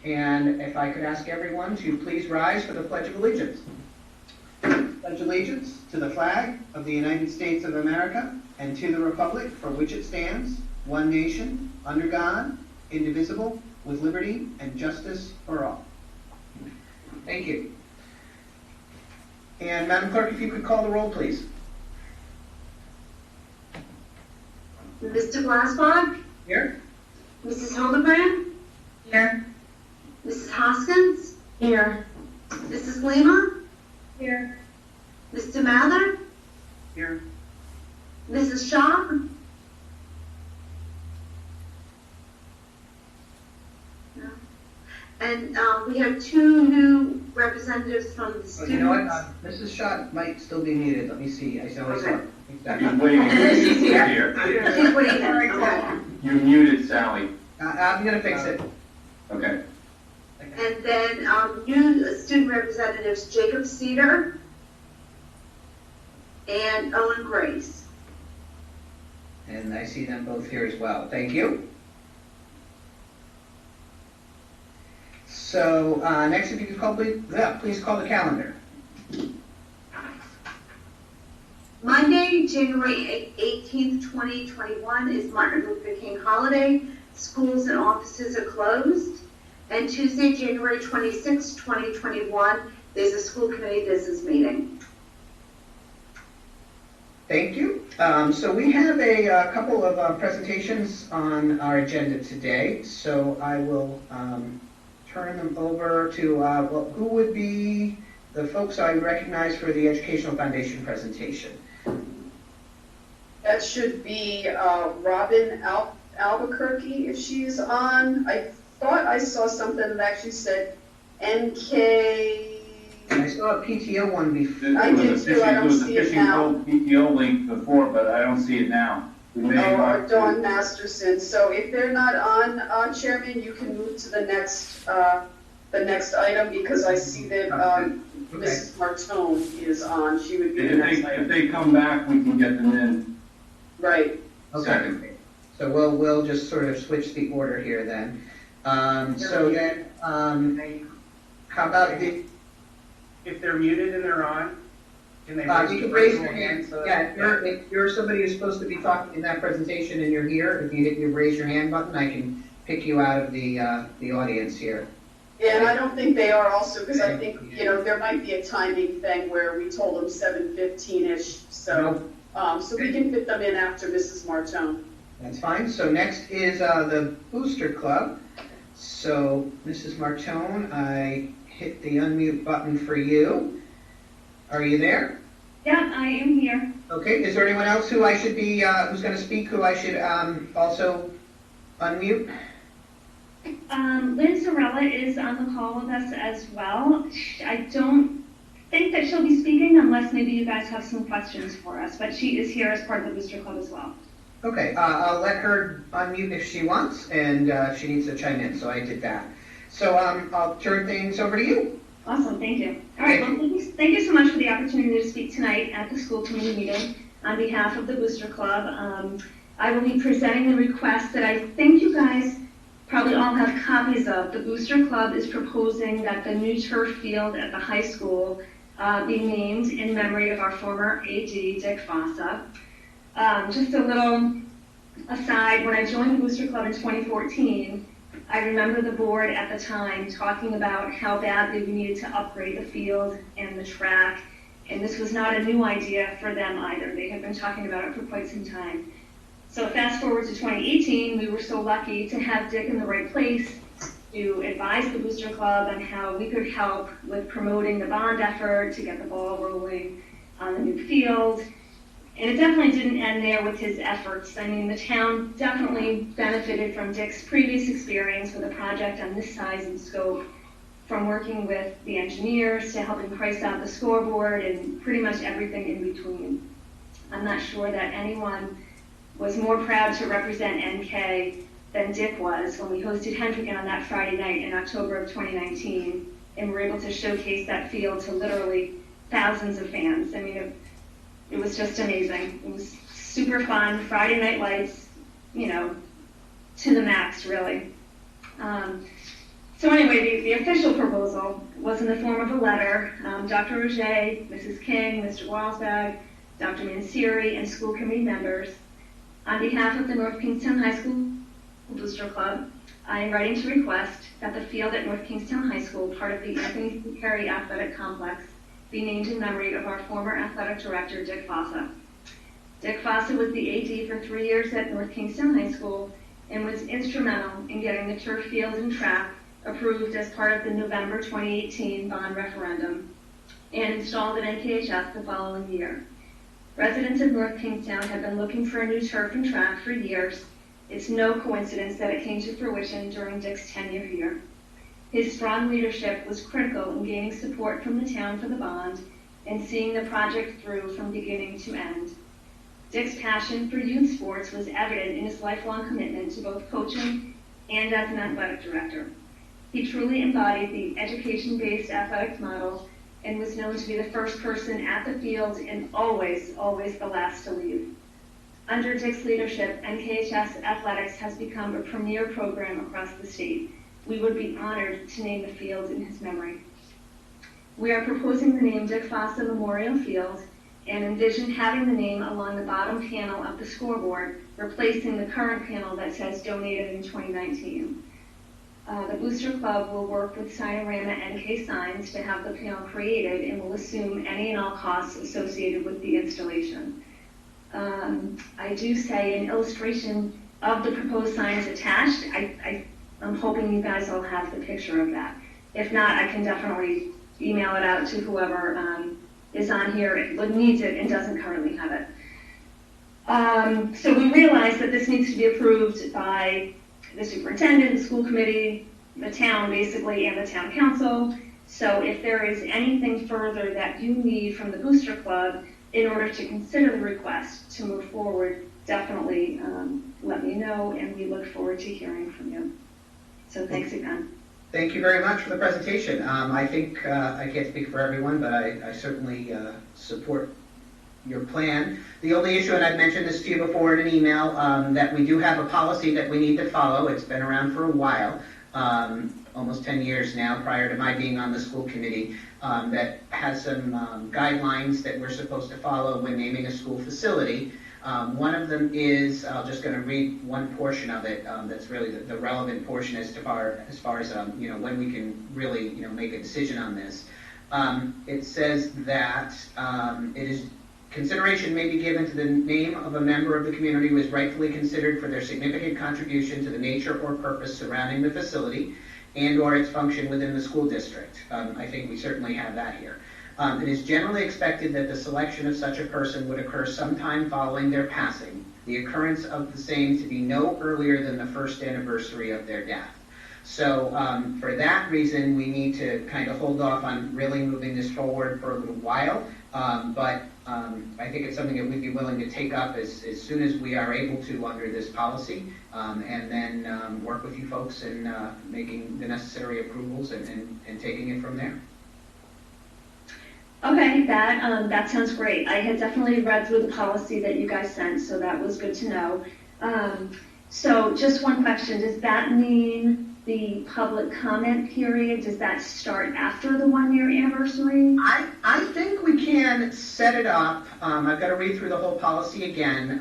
And if I could ask everyone to please rise for the Pledge of Allegiance. Pledge allegiance to the flag of the United States of America and to the republic for which it stands, one nation, under God, indivisible, with liberty and justice for all. Thank you. And Madam Clerk, if you could call the roll, please. Mr. Glassbach? Here. Mrs. Hildebrand? Here. Mrs. Hoskins? Here. Mrs. Lima? Here. Mr. Mather? Here. Mrs. Shaw? No. And we have two new representatives from the students. You know what? Mrs. Schott might still be muted. Let me see. I always Okay. exactly. She's here. She's waiting. Okay. You muted Sally. I'm going to fix it. Okay. And then new student representatives Jacob Cedar and Owen Grace. And I see them both here as well. Thank you. So next, if you could call, please call the calendar. Monday, January 18th, 2021 is Martin Luther King holiday. Schools and offices are closed. And Tuesday, January 26th, 2021, there's a school committee business meeting. Thank you. So we have a couple of presentations on our agenda today. So I will turn them over to who would be the folks I recognize for the Educational Foundation presentation. That should be Robin Albuquerque, if she's on. I thought I saw something that actually said NK. And I saw a PTO one before. I did too. I don't see it now. There was a phishing code PTO link before, but I don't see it now. We may have Dawn Masterson. So if they're not on, Chairman, you can move to the next item, because I see that Mrs. Martone is on. She would be the next item. If they come back, we can get them in. Right. Okay. Second. So we'll just sort of switch the order here then. So then, how about if they're muted and they're on, can they you can raise your hand. If you're somebody who's supposed to be talking in that presentation and you're here, if you hit your raise your hand button, I can pick you out of the audience here. Yeah, and I don't think they are also, because I think, there might be a timing thing where we told them 7:15-ish, so so we can fit them in after Mrs. Martone. That's fine. So next is the Booster Club. So Mrs. Martone, I hit the unmute button for you. Are you there? Yeah, I am here. Okay. Is there anyone else who I should be, who's going to speak, who I should also unmute? Lynn Sorella is on the call with us as well. I don't think that she'll be speaking unless maybe you guys have some questions for us, but she is here as part of the Booster Club as well. Okay, I'll let her unmute if she wants, and if she needs to chime in, so I did that. So I'll turn things over to you. Awesome, thank you. All right, well, thank you so much for the opportunity to speak tonight at the school committee meeting on behalf of the Booster Club. I will be presenting the request that I think you guys probably all have copies of. The Booster Club is proposing that the new turf field at the high school be named in memory of our former AD, Dick Fossa. Just a little aside, when I joined the Booster Club in 2014, I remember the board at the time talking about how badly we needed to upgrade the field and the track, and this was not a new idea for them either. They had been talking about it for quite some time. So fast forward to 2018, we were so lucky to have Dick in the right place to advise the Booster Club on how we could help with promoting the bond effort to get the ball rolling on the new field. And it definitely didn't end there with his efforts. I mean, the town definitely benefited from Dick's previous experience with a project on this size and scope, from working with the engineers to helping price out the scoreboard and pretty much everything in between. I'm not sure that anyone was more proud to represent NK than Dick was when we hosted Hendricken on that Friday night in October of 2019, and were able to showcase that field to literally thousands of fans. I mean, it was just amazing. It was super fun. Friday night lights, to the max, really. So anyway, the official proposal was in the form of a letter. Dr. Roger, Mrs. King, Mr. Walsbag, Dr. Mansieri, and school committee members, on behalf of the North Kingstown High School Booster Club, I am writing to request that the field at North Kingstown High School, part of the Anthony C. Perry Athletic Complex, be named in memory of our former athletic director, Dick Fossa. Dick Fossa was the AD for 3 years at North Kingstown High School and was instrumental in getting the turf field and track approved as part of the November 2018 bond referendum and installed at NKHS the following year. Residents of North Kingstown have been looking for a new turf and track for years. It's no coincidence that it came to fruition during Dick's tenure here. His strong leadership was critical in gaining support from the town for the bond and seeing the project through from beginning to end. Dick's passion for youth sports was evident in his lifelong commitment to both coaching and as an athletic director. He truly embodied the education-based athletics model and was known to be the first person at the field and always the last to leave. Under Dick's leadership, NKHS Athletics has become a premier program across the state. We would be honored to name the field in his memory. We are proposing the name Dick Fossa Memorial Field and envision having the name along the bottom panel of the scoreboard, replacing the current panel that says donated in 2019. The Booster Club will work with Signorama NK Signs to have the panel created and will assume any and all costs associated with the installation. I do say an illustration of the proposed signs attached. I'm hoping you guys all have the picture of that. If not, I can definitely email it out to whoever is on here, but needs it and doesn't currently have it. So we realize that this needs to be approved by the superintendent, the school committee, the town basically, and the town council. So if there is anything further that you need from the Booster Club in order to consider the request to move forward, definitely let me know, and we look forward to hearing from you. So thanks again. Thank you very much for the presentation. I think I can't speak for everyone, but I certainly support your plan. The only issue, and I've mentioned this to you before in an email, that we do have a policy that we need to follow. It's been around for a while, almost 10 years now, prior to my being on the school committee, that has some guidelines that we're supposed to follow when naming a school facility. One of them is, I'm just going to read one portion of it that's really the relevant portion as far as when we can really make a decision on this. It says that it is consideration may be given to the name of a member of the community who is rightfully considered for their significant contribution to the nature or purpose surrounding the facility and or its function within the school district. I think we certainly have that here. It is generally expected that the selection of such a person would occur sometime following their passing, the occurrence of the same to be no earlier than the first anniversary of their death. So for that reason, we need to kind of hold off on really moving this forward for a little while. But I think it's something that we'd be willing to take up as soon as we are able to under this policy, and then work with you folks in making the necessary approvals and taking it from there. Okay, that sounds great. I had definitely read through the policy that you guys sent, so that was good to know. So just one question, does that mean the public comment period, does that start after the 1-year anniversary? I think we can set it up. I've got to read through the whole policy again,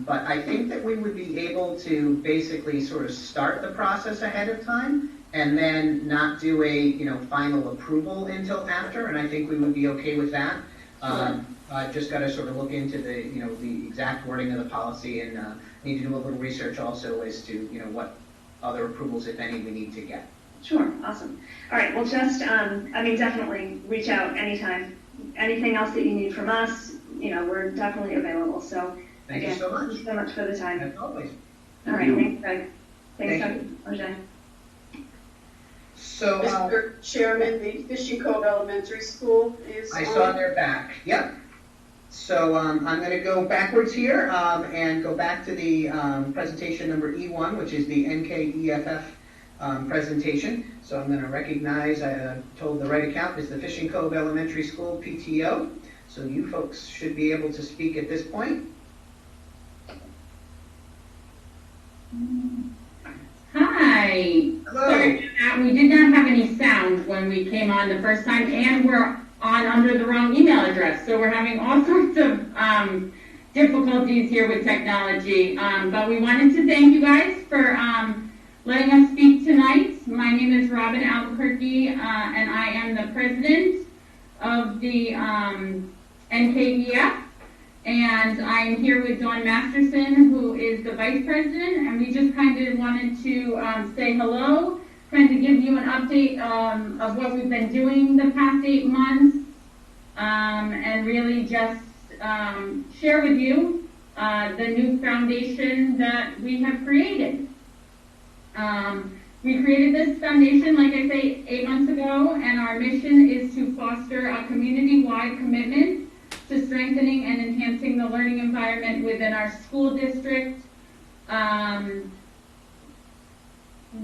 but I think that we would be able to basically sort of start the process ahead of time and then not do a final approval until after, and I think we would be okay with that. I've just got to sort of look into the the exact wording of the policy and need to do a little research also as to what other approvals, if any, we need to get. Sure, awesome. All right, well, just, definitely reach out anytime. Anything else that you need from us, we're definitely available. So, Thank you so much. Thank you so much for the time. As always. All right, thanks, Greg. Thanks, Thank Dr. So, Mr. Chairman, the Fishing Cove Elementary School is I saw their back. Yep. So I'm going to go backwards here and go back to the presentation number E1, which is the NKEFF presentation. So I'm going to recognize, I told the right account, is the Fishing Cove Elementary School PTO. So you folks should be able to speak at this point. Hi. Hi. Hello. Sorry about that. We did not have any sound when we came on the first time, and we're on under the wrong email address. So we're having all sorts of difficulties here with technology. But we wanted to thank you guys for letting us speak tonight. My name is Robin Albuquerque, and I am the president of the NKEF. And I'm here with Dawn Masterson, who is the vice president, and we just kind of wanted to say hello, kind of give you an update of what we've been doing the past 8 months, and really just share with you the new foundation that we have created. We created this foundation, like I say, 8 months ago, and our mission is to foster a community-wide commitment to strengthening and enhancing the learning environment within our school district,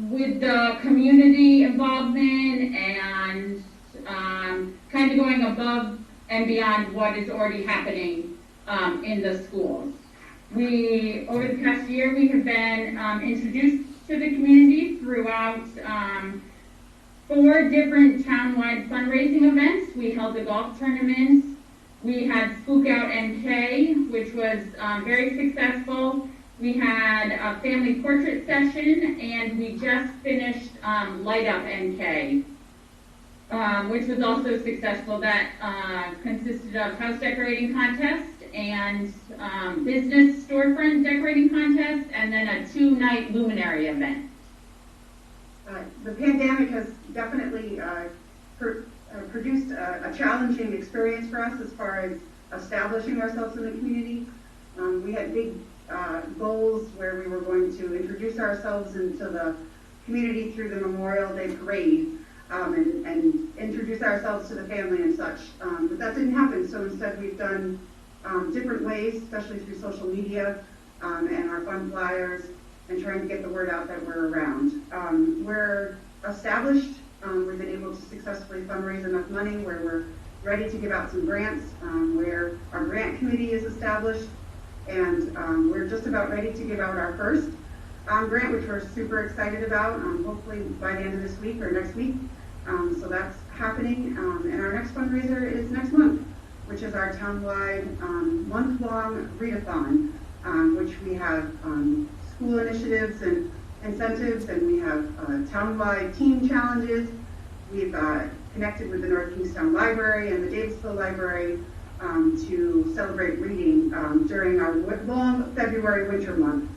with the community involvement and kind of going above and beyond what is already happening in the schools. Over the past year, we have been introduced to the community throughout 4 different townwide fundraising events. We held a golf tournament. We had Spook Out NK, which was very successful. We had a family portrait session, and we just finished Light Up NK, which was also successful. That consisted of house decorating contest and business storefront decorating contest, and then a 2-night luminary event. The pandemic has definitely produced a challenging experience for us as far as establishing ourselves in the community. We had big goals where we were going to introduce ourselves into the community through the Memorial Day Parade and introduce ourselves to the family and such. But that didn't happen, so instead we've done different ways, especially through social media and our fun flyers and trying to get the word out that we're around. We're established. We've been able to successfully fundraise enough money where we're ready to give out some grants, where our grant committee is established, and we're just about ready to give out our first grant, which we're super excited about, hopefully by the end of this week or next week. So that's happening, and our next fundraiser is next month, which is our townwide month-long readathon, which we have school initiatives and incentives, and we have townwide team challenges. We've connected with the North Kingstown Library and the Davisville Library to celebrate reading during our long February winter month,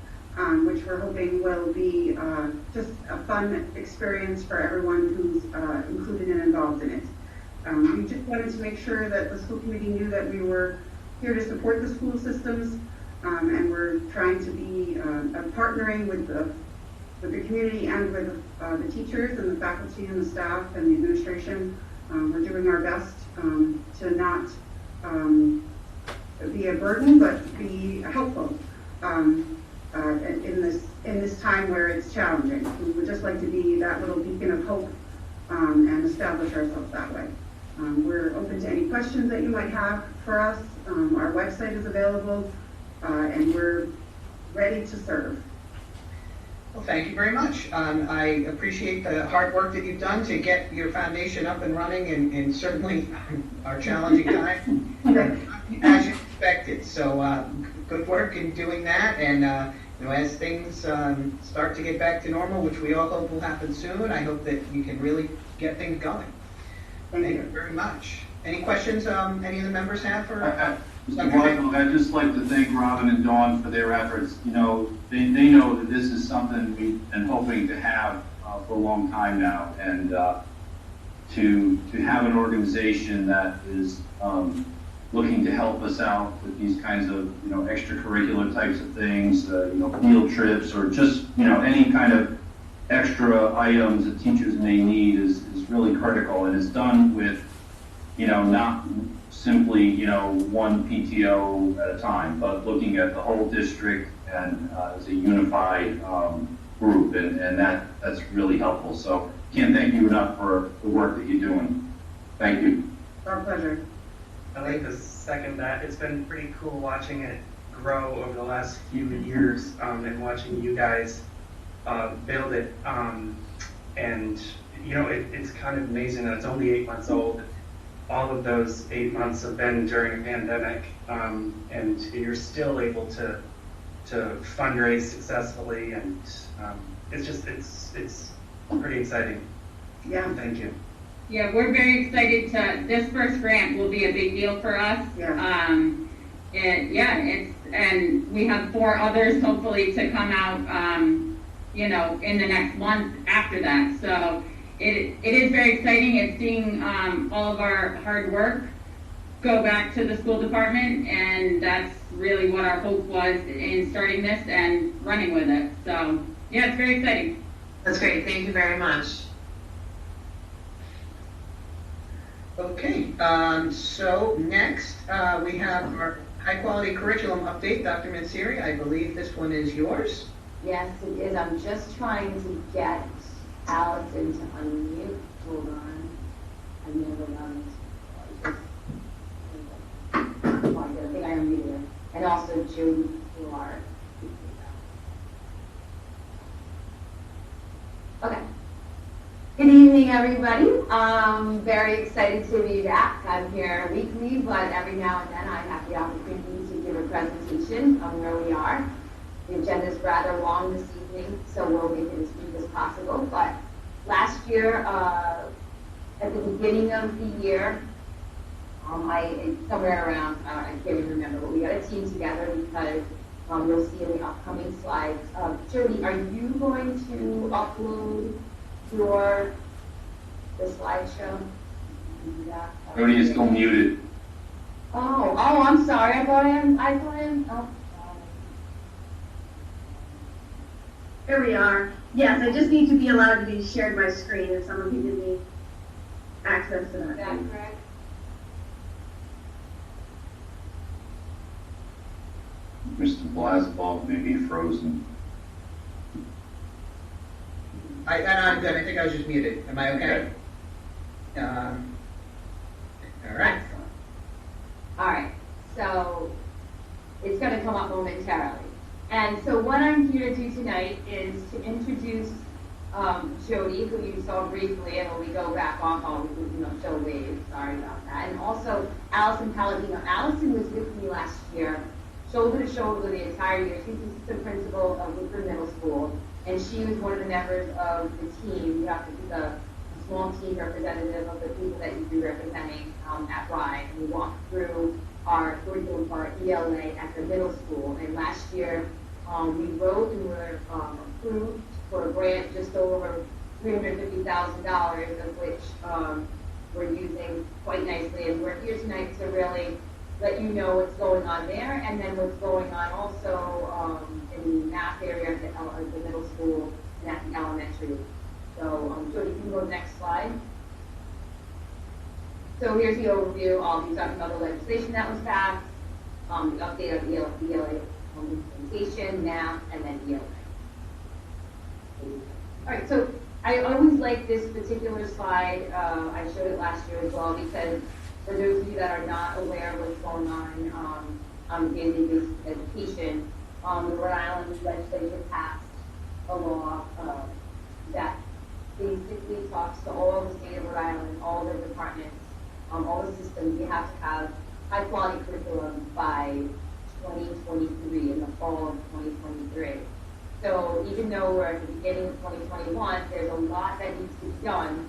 which we're hoping will be just a fun experience for everyone who's included and involved in it. We just wanted to make sure that the school committee knew that we were here to support the school systems, and we're trying to be partnering with the community and with the teachers and the faculty and the staff and the administration. We're doing our best to not be a burden, but be helpful in this time where it's challenging. We would just like to be that little beacon of hope and establish ourselves that way. We're open to any questions that you might have for us. Our website is available, and we're ready to serve. Well, thank you very much. I appreciate the hard work that you've done to get your foundation up and running in certainly our challenging time, as you expected. So good work in doing that. And as things start to get back to normal, which we all hope will happen soon, I hope that you can really get things going. Thank you very much. Any questions any of the members have for Michael, I'd just like to thank Robin and Dawn for their efforts. You know, they know that this is something we've been hoping to have for a long time now, and to have an organization that is looking to help us out with these kinds of extracurricular types of things, field trips, or just any kind of extra items that teachers may need is really critical, and it's done with not simply, one PTO at a time, but looking at the whole district and as a unified group, and that's really helpful. So can't thank you enough for the work that you're doing. Thank you. Our pleasure. I'd like to second that. It's been pretty cool watching it grow over the last few years, and watching you guys build it. And, you know, it's kind of amazing that it's only 8 months old. All of those 8 months have been during a pandemic, and you're still able to fundraise successfully, and it's pretty exciting. Yeah. Thank you. Yeah, we're very excited this first grant will be a big deal for us. Yeah. And we have 4 others hopefully to come out, you know, in the next month after that. So it is very exciting. It's seeing all of our hard work go back to the school department, and that's really what our hope was in starting this and running with it. So yeah, it's very exciting. That's great. Thank you very much. Okay, so next we have our high quality curriculum update. Dr. Mansieri, I believe this one is yours. Yes, it is. I'm just trying to get Allison to unmute. Hold on. I never done this. I think I unmuted her. And also Jody Clark. Okay. Good evening, everybody. Very excited to be back. I'm here weekly, but every now and then I have the opportunity to give a presentation on where we are. The agenda is rather long this evening, so we'll make it as brief as possible. But last year, at the beginning of the year, somewhere around, I can't even remember, but we got a team together because you'll see in the upcoming slides. Jody, are you going to upload the slideshow? Jody is still muted. Oh, I'm sorry. I thought him. Oh. Here we are. Yes, I just need to be allowed to be shared my screen if some of you give me access to that. Is that correct? Mr. Blasball may be frozen. I'm good. I think I was just muted. Am I okay? All right. Excellent. All right. So it's going to come up momentarily. And so what I'm here to do tonight is to introduce Jody, who you saw briefly, and when we go back on, show wave, sorry about that. And also Allison Palladino. Allison was with me last year, shoulder to shoulder the entire year. She's the assistant principal of Woodford Middle School, and she was one of the members of the team. You have to be the small team representative of the people that you'd be representing at RIDE. And we walked through our curriculum for our ELA at the middle school. And last year, we wrote and were approved for a grant just over $350,000, of which we're using quite nicely. And we're here tonight to really let you know what's going on there, and then what's going on also in the math area at the middle school and at the elementary. So, Jody, you can go to the next slide. So here's the overview. We're talking about the legislation that was passed, the update of the ELA implementation, math, and then ELA. All right, so I always like this particular slide. I showed it last year as well because for those of you that are not aware of what's going on daily basis education, the Rhode Island legislature passed a law that basically talks to all of the state of Rhode Island, all the departments, all the systems. You have to have high quality curriculum by 2023, in the fall of 2023. So even though we're at the beginning of 2021, there's a lot that needs to be done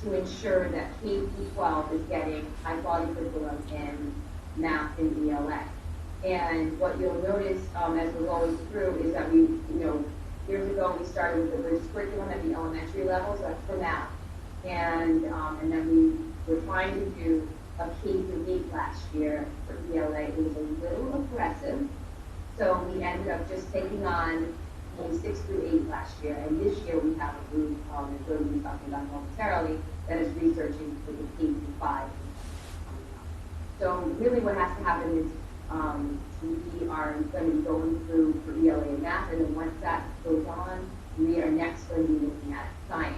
to ensure that K-12 is getting high quality curriculum in math and ELA. And what you'll notice as we're going through is that years ago we started with the bridge curriculum at the elementary level, so that's for math. And then we were trying to do a K-8 last year for ELA. It was a little aggressive, so we ended up just taking on K-6 through 8 last year. And this year we have a group that we'll be talking about momentarily that is researching for the K-5. So really what has to happen is we are going to be going through for ELA and math, and then once that goes on, we are next going to be looking at science.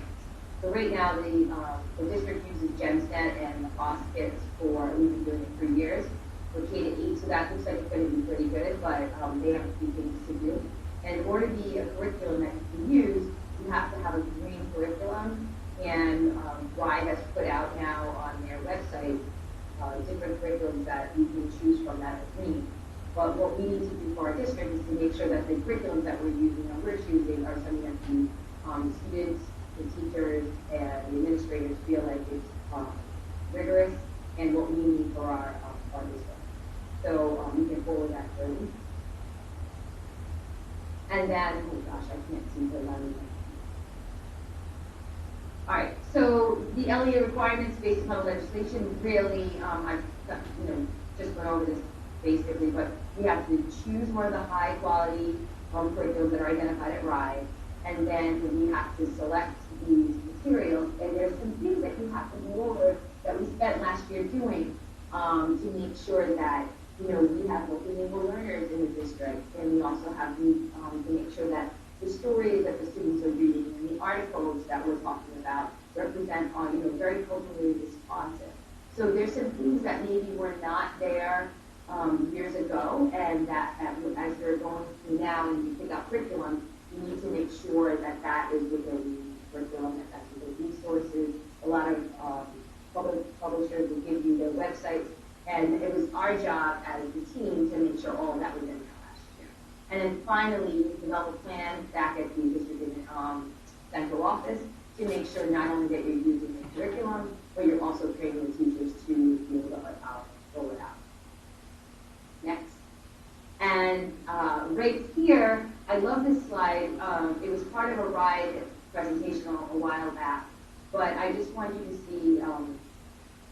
So right now the district uses GEMSNet and the FOSS for, we've been doing it for years, for K-8, so that looks like it's going to be pretty good, but they have a few things to do. And in order to be a curriculum that you can use, you have to have a green curriculum. And RIDE has put out now on their website different curriculums that you can choose from that are green. But what we need to do for our district is to make sure that the curriculums that we're using and we're choosing are something that the students, the teachers, and the administrators feel like it's rigorous and what we need for our district. So we can forward that through. And then, oh gosh, I can't see the line. All right, so the LEA requirements based upon legislation really, I've just went over this basically, but we have to choose one of the high quality curriculums that are identified at RIDE, and then we have to select these materials, and there's some things that you have to go over that we spent last year doing to make sure that we have multilingual learners in the district, and we also have to make sure that the stories that the students are reading and the articles that we're talking about represent very culturally responsive. So there's some things that maybe were not there years ago, and that as you're going through now and you pick up curriculum, you need to make sure that that is within the curriculum, that that's within resources. A lot of publishers will give you their websites, and it was our job as the team to make sure all of that was in there last year. And then finally, develop a plan back at the district central office to make sure not only that you're using the curriculum, but you're also training the teachers to be able to roll it out. Next. And right here, I love this slide. It was part of a RIDE presentation a while back, but I just want you to see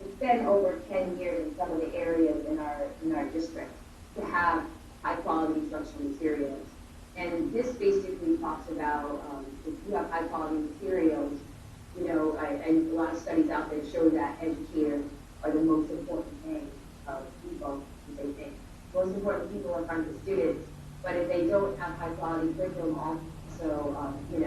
it's been over 10 years in some of the areas in our district to have high quality instructional materials. And this basically talks about if you have high quality materials, and a lot of studies out there show that educators are the most important thing of people, as they think. Most important people are from the students, but if they don't have high quality curriculum also, you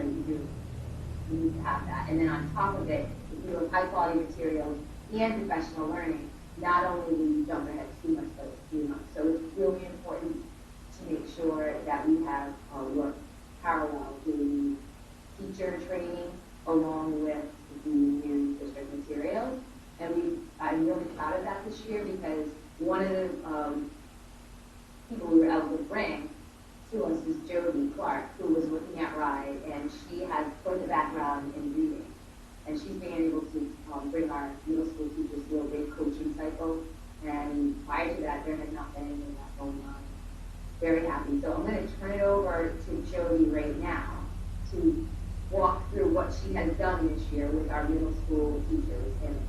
need to have that. And then on top of it, if you have high quality materials and professional learning, not only will you jump ahead too much, but it's too much. So it's really important to make sure that we have work parallel to the teacher training along with the new district materials. And I'm really proud of that this year because one of the people we were able to bring to us was Jody Clark, who was looking at RIDE, and she has quite the background in reading. And she's been able to bring our middle school teachers through a big coaching cycle. And prior to that, there had not been any of that going on. Very happy. So I'm going to turn it over to Jody right now to walk through what she has done this year with our middle school teachers and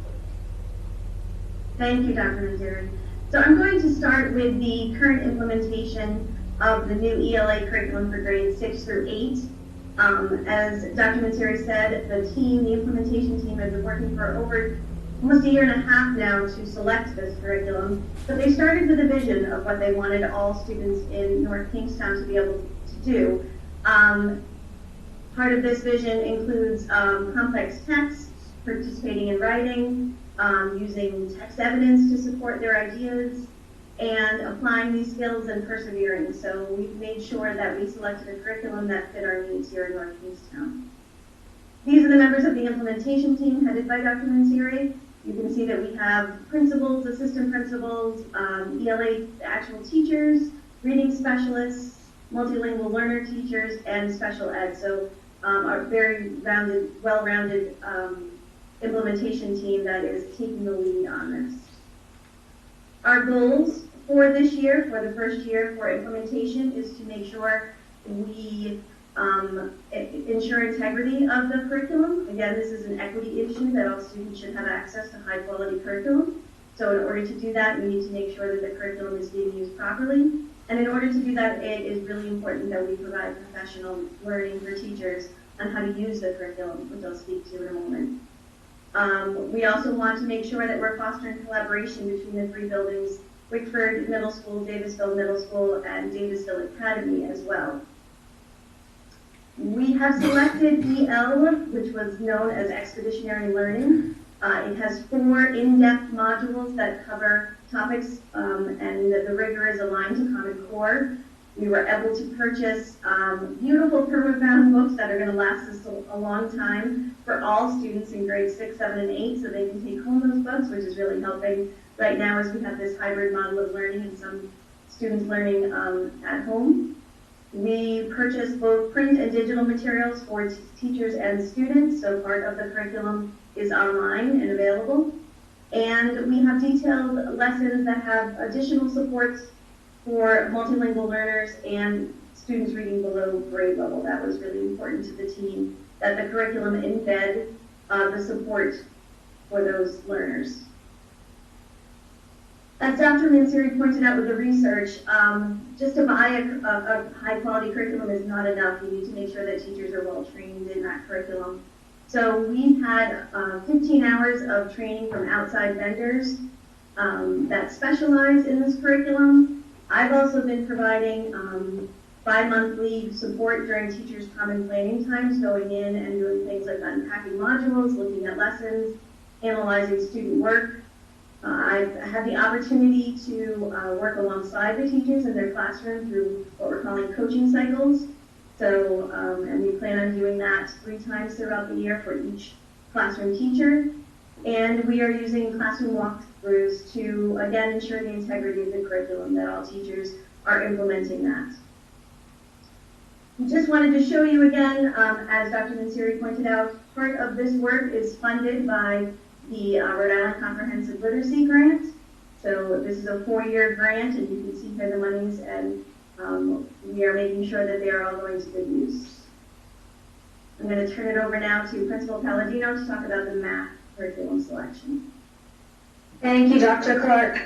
Thank you, Dr. Manzeri. So I'm going to start with the current implementation of the new ELA curriculum for grades 6 through 8. As Dr. Manzeri said, the implementation team has been working for over almost a year and a half now to select this curriculum, but they started with a vision of what they wanted all students in North Kingstown to be able to do. Part of this vision includes complex texts, participating in writing, using text evidence to support their ideas, and applying these skills and persevering. So we've made sure that we selected a curriculum that fit our needs here in North Kingstown. These are the members of the implementation team headed by Dr. Manzeri. You can see that we have principals, assistant principals, ELA actual teachers, reading specialists, multilingual learner teachers, and special ed. So our very well-rounded implementation team that is taking the lead on this. Our goals for this year, for the first year for implementation, is to make sure we ensure integrity of the curriculum. Again, this is an equity issue that all students should have access to high quality curriculum. So in order to do that, we need to make sure that the curriculum is being used properly. And in order to do that, it is really important that we provide professional learning for teachers on how to use the curriculum, which I'll speak to in a moment. We also want to make sure that we're fostering collaboration between the three buildings, Wickford Middle School, Davisville Middle School, and Davisville Academy as well. We have selected EL, which was known as Expeditionary Learning. It has 4 in-depth modules that cover topics, and the rigor is aligned to Common Core. We were able to purchase beautiful permabound books that are going to last us a long time for all students in grades 6, 7, and 8, so they can take home those books, which is really helping right now as we have this hybrid model of learning and some students learning at home. We purchased both print and digital materials for teachers and students, so part of the curriculum is online and available. And we have detailed lessons that have additional supports for multilingual learners and students reading below grade level. That was really important to the team, that the curriculum embed the support for those learners. As Dr. Mansouri pointed out with the research, just to buy a high-quality curriculum is not enough. You need to make sure that teachers are well trained in that curriculum. So we've had 15 hours of training from outside vendors that specialize in this curriculum. I've also been providing bi-monthly support during teachers' common planning times, going in and doing things like unpacking modules, looking at lessons, analyzing student work. I've had the opportunity to work alongside the teachers in their classroom through what we're calling coaching cycles. So, and we plan on doing that 3 times throughout the year for each classroom teacher. And we are using classroom walkthroughs to, again, ensure the integrity of the curriculum, that all teachers are implementing that. We just wanted to show you again, as Dr. Mansouri pointed out, part of this work is funded by the Rhode Island Comprehensive Literacy Grant. So this is a 4-year grant, and you can see here the monies, and we are making sure that they are all going to good use. I'm going to turn it over now to Principal Palladino to talk about the math curriculum selection. Thank you, Dr. Clark.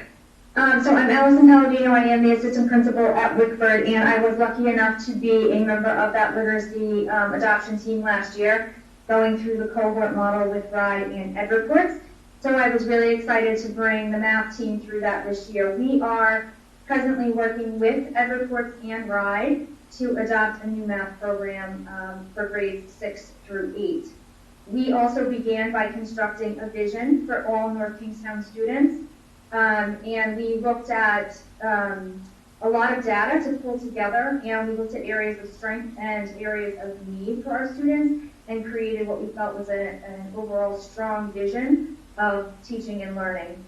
So I'm Allison Palladino. I am the assistant principal at Wickford, and I was lucky enough to be a member of that literacy adoption team last year, going through the cohort model with RIDE and EdReports. So I was really excited to bring the math team through that this year. We are presently working with EdReports and RIDE to adopt a new math program for grades 6 through 8. We also began by constructing a vision for all North Kingstown students, and we looked at a lot of data to pull together, and we looked at areas of strength and areas of need for our students, and created what we felt was an overall strong vision of teaching and learning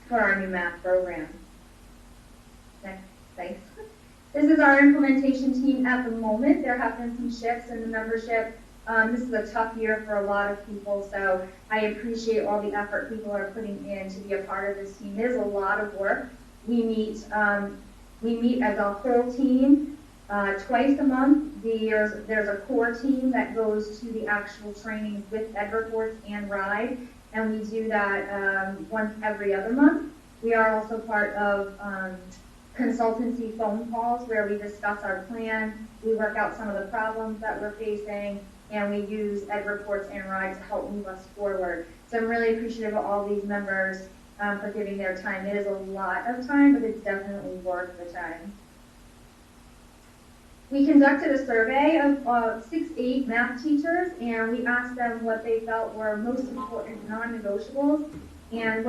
for our new math program. Next, thanks. This is our implementation team at the moment. There have been some shifts in the membership. This is a tough year for a lot of people, so I appreciate all the effort people are putting in to be a part of this team. It is a lot of work. We meet as a whole team twice a month. There's a core team that goes to the actual trainings with EdReports and RIDE, and we do that once every other month. We are also part of consultancy phone calls where we discuss our plan, we work out some of the problems that we're facing, and we use EdReports and RIDE to help move us forward. So I'm really appreciative of all these members for giving their time. It is a lot of time, but it's definitely worth the time. We conducted a survey of 6-8 math teachers, and we asked them what they felt were most important non-negotiables, and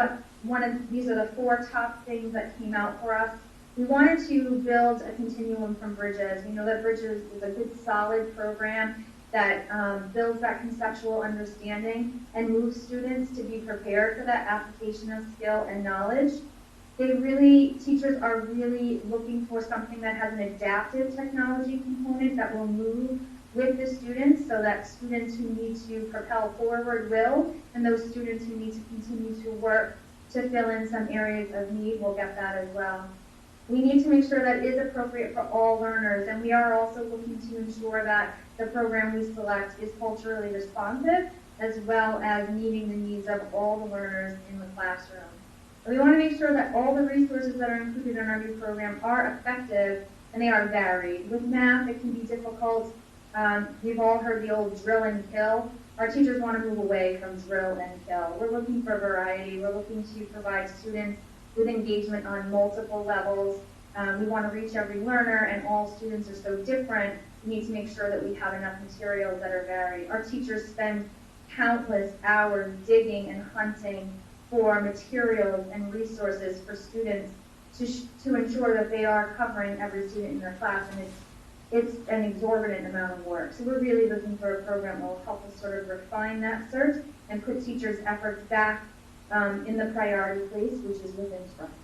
these are the 4 top things that came out for us. We wanted to build a continuum from Bridges. We know that Bridges is a good, solid program that builds that conceptual understanding and moves students to be prepared for that application of skill and knowledge. Teachers are really looking for something that has an adaptive technology component that will move with the students, so that students who need to propel forward will, and those students who need to continue to work to fill in some areas of need will get that as well. We need to make sure that it is appropriate for all learners, and we are also looking to ensure that the program we select is culturally responsive, as well as meeting the needs of all the learners in the classroom. We want to make sure that all the resources that are included in our new program are effective, and they are varied. With math, it can be difficult. We've all heard the old drill and kill. Our teachers want to move away from drill and kill. We're looking for variety. We're looking to provide students with engagement on multiple levels. We want to reach every learner, and all students are so different. We need to make sure that we have enough materials that are varied. Our teachers spend countless hours digging and hunting for materials and resources for students to ensure that they are covering every student in their class, and it's an exorbitant amount of work. So we're really looking for a program that will help us sort of refine that search and put teachers' efforts back in the priority place, which is with instruction.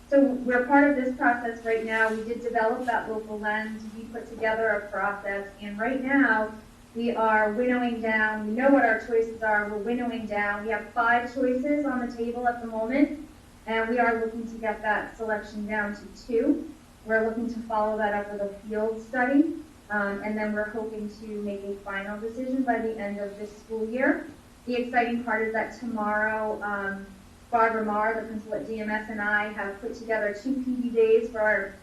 So we're part of this process right now. We did develop that local lens. We put together a process, and right now we are winnowing down. We know what our choices are. We're winnowing down. We have 5 choices on the table at the moment, and we are looking to get that selection down to 2. We're looking to follow that up with a field study, and then we're hoping to make a final decision by the end of this school year. The exciting part is that tomorrow, Barbara Marr, the principal at DMS, and I have put together 2 PD days for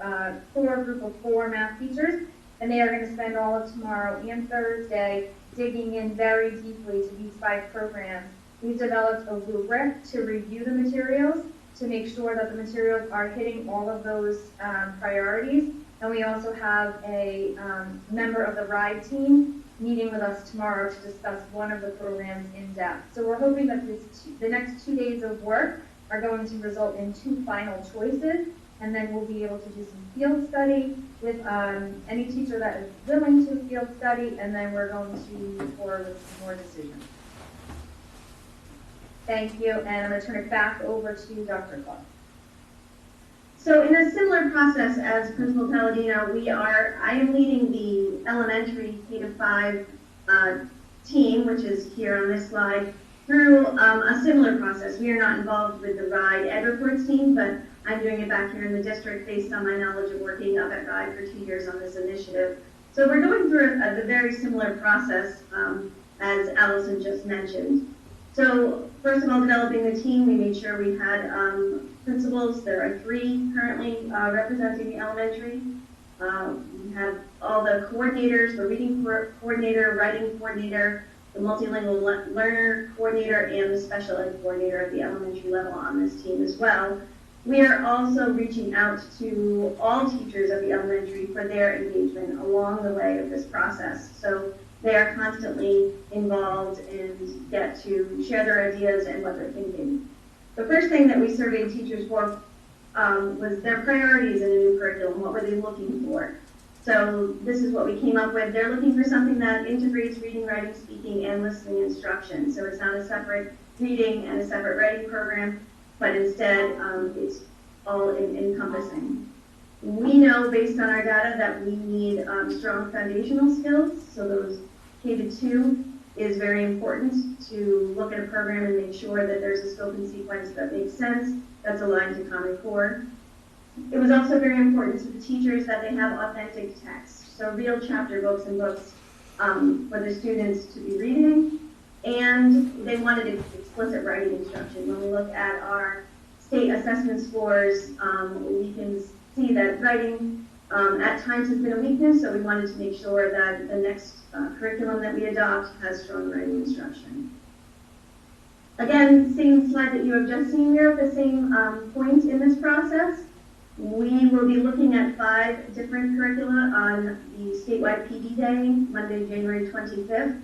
our group of 4 math teachers, and they are going to spend all of tomorrow and Thursday digging in very deeply to these 5 programs. We've developed a rubric to review the materials, to make sure that the materials are hitting all of those priorities, and we also have a member of the RIDE team meeting with us tomorrow to discuss one of the programs in depth. So we're hoping that the next 2 days of work are going to result in 2 final choices, and then we'll be able to do some field study with any teacher that is willing to field study, and then we're going to move forward with some more decisions. Thank you, and I'm going to turn it back over to Dr. Clark. So in a similar process as Principal Palladino, I am leading the elementary K-5 team, which is here on this slide, through a similar process. We are not involved with the RIDE Ed Reports team, but I'm doing it back here in the district based on my knowledge of working up at RIDE for 2 years on this initiative. So we're going through a very similar process as Allison just mentioned. So first of all, developing the team, we made sure we had principals. There are 3 currently representing the elementary. We have all the coordinators, the reading coordinator, writing coordinator, the multilingual learner coordinator, and the special ed coordinator at the elementary level on this team as well. We are also reaching out to all teachers at the elementary for their engagement along the way of this process. So they are constantly involved and get to share their ideas and what they're thinking. The first thing that we surveyed teachers for was their priorities in a new curriculum. What were they looking for? So this is what we came up with. They're looking for something that integrates reading, writing, speaking, and listening instruction. So it's not a separate reading and a separate writing program, but instead it's all encompassing. We know based on our data that we need strong foundational skills. So those K-2 is very important to look at a program and make sure that there's a scope and sequence that makes sense, that's aligned to Common Core. It was also very important to the teachers that they have authentic text, so real chapter books and books for the students to be reading, and they wanted explicit writing instruction. When we look at our state assessment scores, we can see that writing at times has been a weakness, so we wanted to make sure that the next curriculum that we adopt has strong writing instruction. Again, same slide that you have just seen here, at the same point in this process. We will be looking at 5 different curricula on the statewide PD day, Monday, January 25th,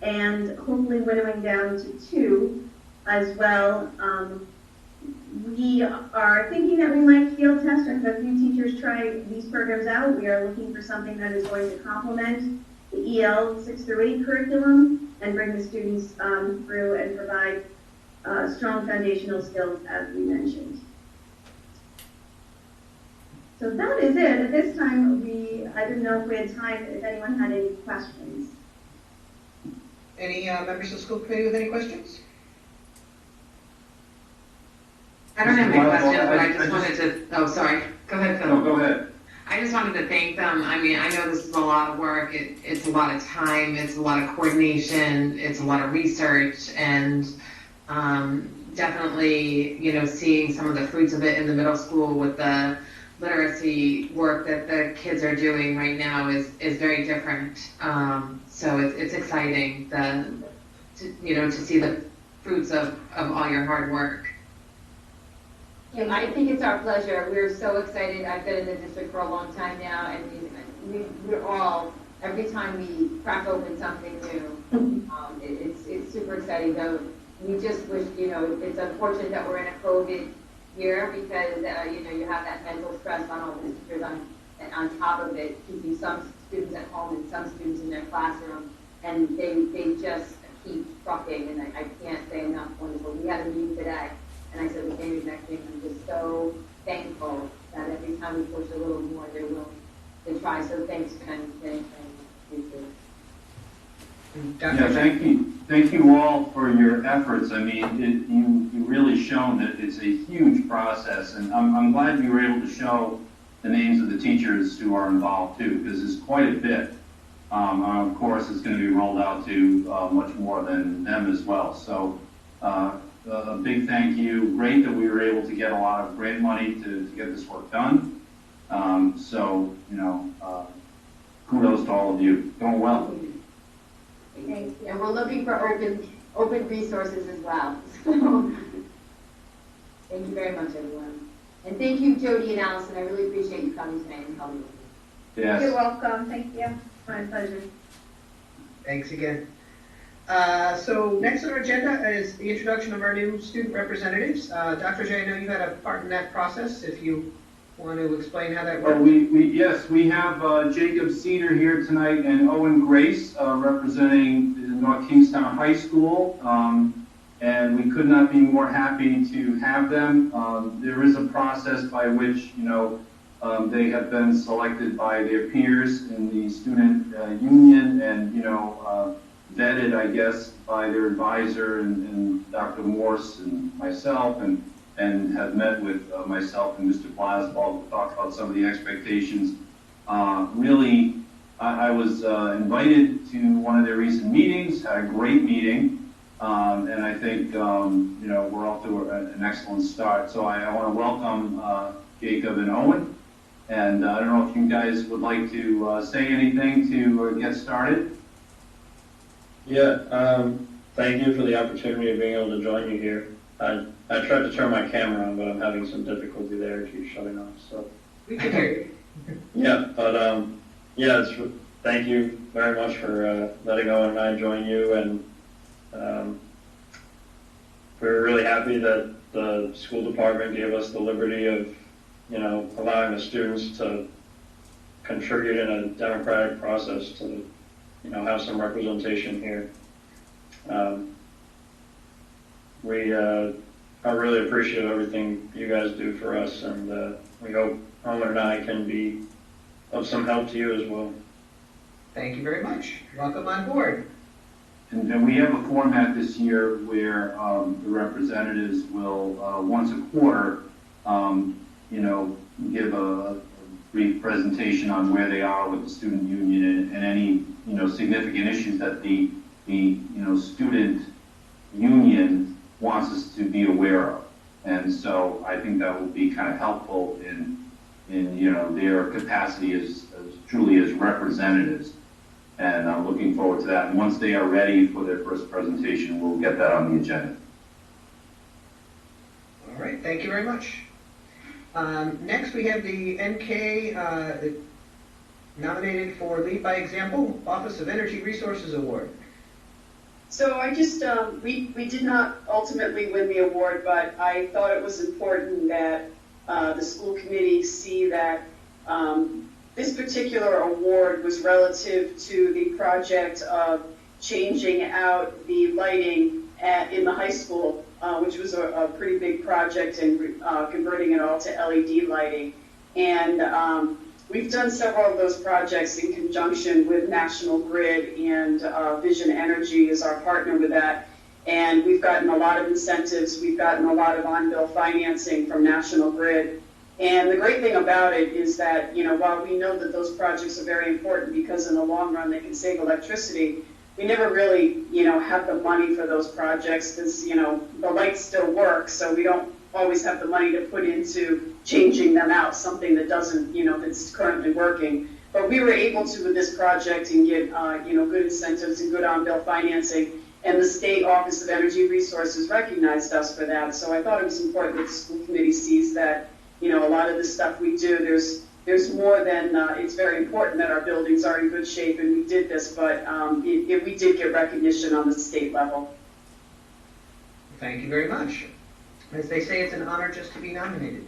and hopefully winnowing down to 2 as well. We are thinking that we might field test or have a few teachers try these programs out. We are looking for something that is going to complement the EL 6 through 8 curriculum and bring the students through and provide strong foundational skills as we mentioned. So that is it. At this time, I didn't know if we had time, if anyone had any questions. Any members of the school committee with any questions? I don't have any questions, but I just wanted to, oh, sorry. Go ahead, Phil. No, go ahead. I just wanted to thank them. I mean, I know this is a lot of work. It's a lot of time. It's a lot of coordination. It's a lot of research. And definitely, you know, seeing some of the fruits of it in the middle school with the literacy work that the kids are doing right now is very different. So it's exciting to see the fruits of all your hard work. Yeah, I think it's our pleasure. We're so excited. I've been in the district for a long time now, and we're all, every time we crack open something new, it's super exciting. Though we just wish, you know, it's unfortunate that we're in a COVID year because, you have that mental stress on all the teachers on top of it, keeping some students at home and some students in their classroom. And they just keep trucking, and I can't say enough wonderful. We had a meeting today, and I said the same exact thing. I'm just so thankful that every time we push a little more, they're willing to try. So thanks, and you too. Yeah, thank you all for your efforts. I mean, you really shown that it's a huge process, and I'm glad you were able to show the names of the teachers who are involved too, because it's quite a bit. Of course, it's going to be rolled out to much more than them as well. So a big thank you. Great that we were able to get a lot of grant money to get this work done. Kudos to all of you. Going well. Thanks. And we're looking for open resources as well. So, thank you very much, everyone. And thank you, Jody and Allison. I really appreciate you coming tonight and helping with me. Yes. You're welcome. Thank you. My pleasure. Thanks again. So next on our agenda is the introduction of our new student representatives. Dr. J, I know you had a part in that process. If you want to explain how that works. Yes, we have Jacob Cedar here tonight and Owen Grace representing North Kingstown High School. And we could not be more happy to have them. There is a process by which, they have been selected by their peers in the student union and, vetted, I guess, by their advisor and Dr. Morse and myself, and have met with myself and Mr. Blasball to talk about some of the expectations. Really, I was invited to one of their recent meetings, had a great meeting, and I think, we're off to an excellent start. So I want to welcome Jacob and Owen. And I don't know if you guys would like to say anything to get started. Yeah, thank you for the opportunity of being able to join you here. I tried to turn my camera on, but I'm having some difficulty there. It keeps shutting off. So We can hear you. yeah, but thank you very much for letting Owen and I join you, and we're really happy that the school department gave us the liberty of allowing the students to contribute in a democratic process to, have some representation here. We are really appreciative of everything you guys do for us, and we hope Owen and I can be of some help to you as well. Thank you very much. Welcome on board. And we have a format this year where the representatives will, once a quarter, give a brief presentation on where they are with the student union and any, significant issues that the student union wants us to be aware of. And so I think that will be kind of helpful in their capacity as truly as representatives. And I'm looking forward to that. And once they are ready for their first presentation, we'll get that on the agenda. All right, thank you very much. Next, we have the NK nominated for Lead by Example, Office of Energy Resources Award. So I just, we did not ultimately win the award, but I thought it was important that the school committee see that this particular award was relative to the project of changing out the lighting in the high school, which was a pretty big project, and converting it all to LED lighting. And we've done several of those projects in conjunction with National Grid, and Vision Energy is our partner with that. And we've gotten a lot of incentives. We've gotten a lot of on-bill financing from National Grid. And the great thing about it is that, while we know that those projects are very important because in the long run they can save electricity, we never really, have the money for those projects because, the lights still work, so we don't always have the money to put into changing them out, something that doesn't, that's currently working. But we were able to, with this project, and get, good incentives and good on-bill financing, and the State Office of Energy Resources recognized us for that. So I thought it was important that the school committee sees that, a lot of the stuff we do, there's more than, it's very important that our buildings are in good shape, and we did this, but we did get recognition on the state level. Thank you very much. As they say, it's an honor just to be nominated.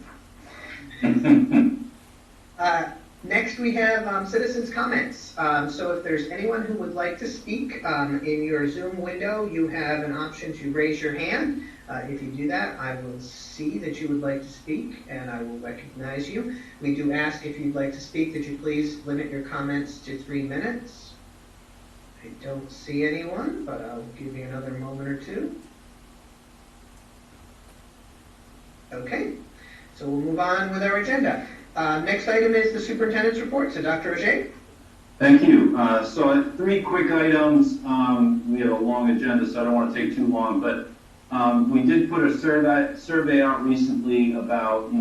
Next, we have citizens' comments. So if there's anyone who would like to speak, in your Zoom window, you have an option to raise your hand. If you do that, I will see that you would like to speak, and I will recognize you. We do ask, if you'd like to speak, that you please limit your comments to 3 minutes. I don't see anyone, but I'll give you another moment or two. Okay, so we'll move on with our agenda. Next item is the superintendent's report. So Dr. Auger. Thank you. So I have 3 quick items. We have a long agenda, so I don't want to take too long, but we did put a survey out recently about,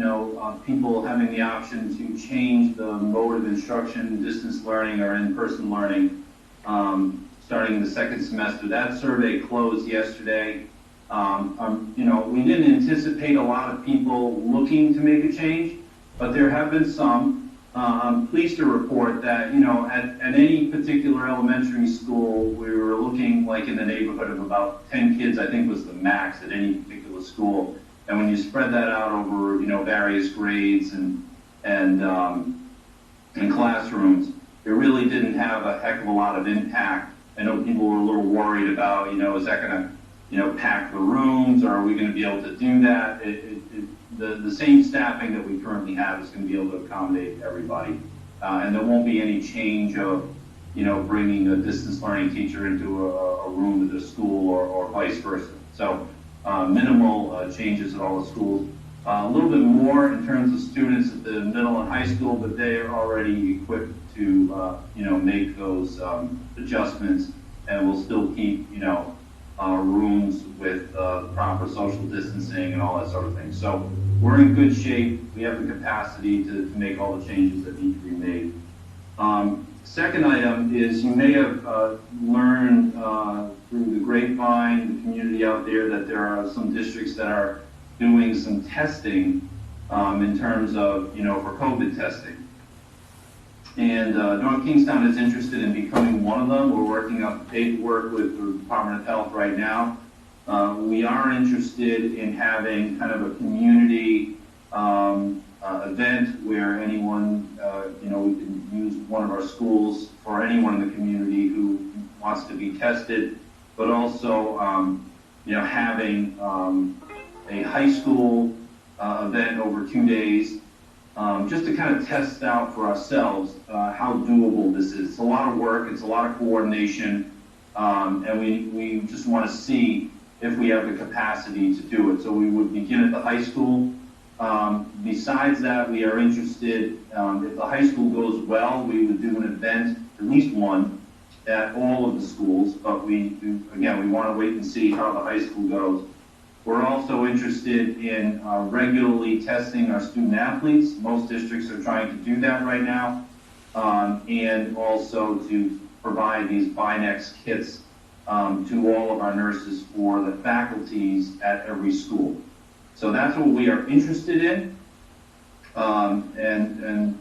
people having the option to change the mode of instruction, distance learning or in-person learning, starting in the second semester. That survey closed yesterday. We didn't anticipate a lot of people looking to make a change, but there have been some. I'm pleased to report that, at any particular elementary school, we were looking like in the neighborhood of about 10 kids, I think was the max at any particular school. And when you spread that out over, various grades and classrooms, it really didn't have a heck of a lot of impact. I know people were a little worried about, is that going to, pack the rooms, or are we going to be able to do that? The same staffing that we currently have is going to be able to accommodate everybody. And there won't be any change of, bringing a distance learning teacher into a room at the school or vice versa. So minimal changes at all the schools. A little bit more in terms of students at the middle and high school, but they are already equipped to, make those adjustments, and we'll still keep, rooms with proper social distancing and all that sort of thing. So we're in good shape. We have the capacity to make all the changes that need to be made. Second item is, you may have learned through the grapevine, the community out there, that there are some districts that are doing some testing in terms of, for COVID testing. And North Kingstown is interested in becoming one of them. We're working up paperwork with the Department of Health right now. We are interested in having kind of a community event where anyone, we can use one of our schools for anyone in the community who wants to be tested, but also, having a high school event over 2 days, just to kind of test out for ourselves how doable this is. It's a lot of work, it's a lot of coordination, and we just want to see if we have the capacity to do it. So we would begin at the high school. Besides that, we are interested, if the high school goes well, we would do an event, at least one, at all of the schools, but we want to wait and see how the high school goes. We're also interested in regularly testing our student athletes. Most districts are trying to do that right now, and also to provide these Binax kits to all of our nurses for the faculties at every school. So that's what we are interested in, and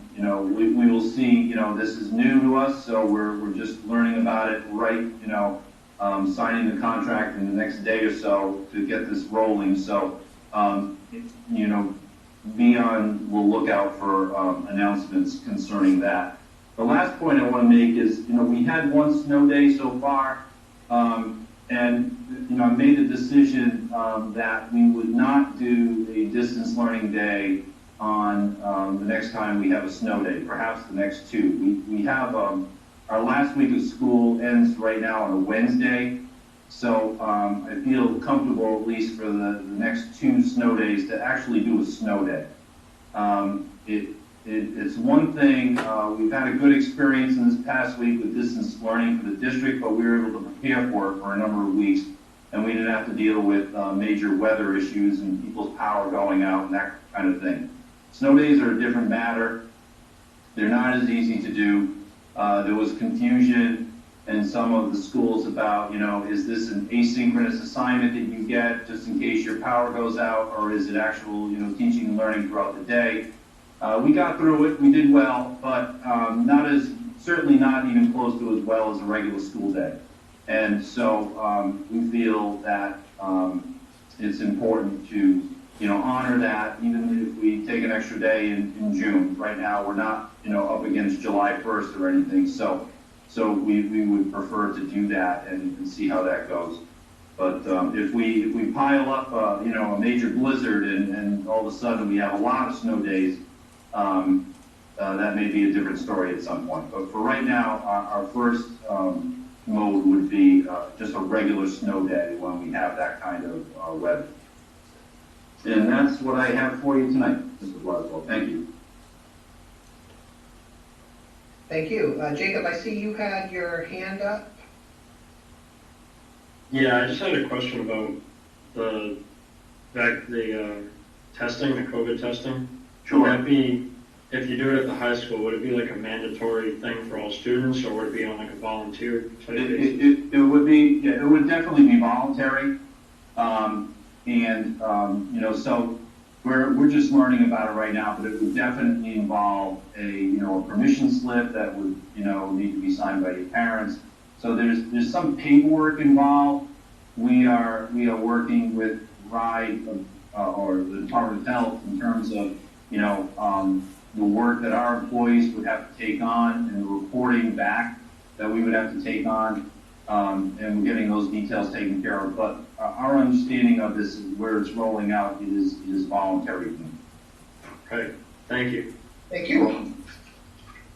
we will see. This is new to us, so we're just learning about it right. Signing the contract in the next day or so to get this rolling. So, be on the lookout for announcements concerning that. The last point I want to make is, we had one snow day so far, and I made the decision that we would not do a distance learning day on the next time we have a snow day, perhaps the next 2. We have our last week of school ends right now on a Wednesday, so I feel comfortable, at least for the next 2 snow days, to actually do a snow day. It's one thing, we've had a good experience in this past week with distance learning for the district, but we were able to prepare for it for a number of weeks, and we didn't have to deal with major weather issues and people's power going out and that kind of thing. Snow days are a different matter. They're not as easy to do. There was confusion in some of the schools about, is this an asynchronous assignment that you get just in case your power goes out, or is it actual, teaching and learning throughout the day? We got through it, we did well, but certainly not even close to as well as a regular school day. And so we feel that it's important to honor that, even if we take an extra day in June. Right now, we're not, up against July 1st or anything, so we would prefer to do that and see how that goes. But if we pile up, a major blizzard and all of a sudden we have a lot of snow days, that may be a different story at some point. But for right now, our first mode would be just a regular snow day when we have that kind of weather. And that's what I have for you tonight, Mr. Blaswell. Thank you. Thank you. Jacob, I see you had your hand up. Yeah, I just had a question about the testing, the COVID testing. Sure. Would that be, if you do it at the high school, would it be like a mandatory thing for all students, or would it be on like a volunteer type basis? It would be, yeah, it would definitely be voluntary. So we're just learning about it right now, but it would definitely involve a permission slip that would, need to be signed by your parents. So there's some paperwork involved. We are working with RIDE or the Department of Health in terms of, the work that our employees would have to take on and the reporting back that we would have to take on. And we're getting those details taken care of. But our understanding of this is where it's rolling out is voluntary. Okay, thank you. Thank you.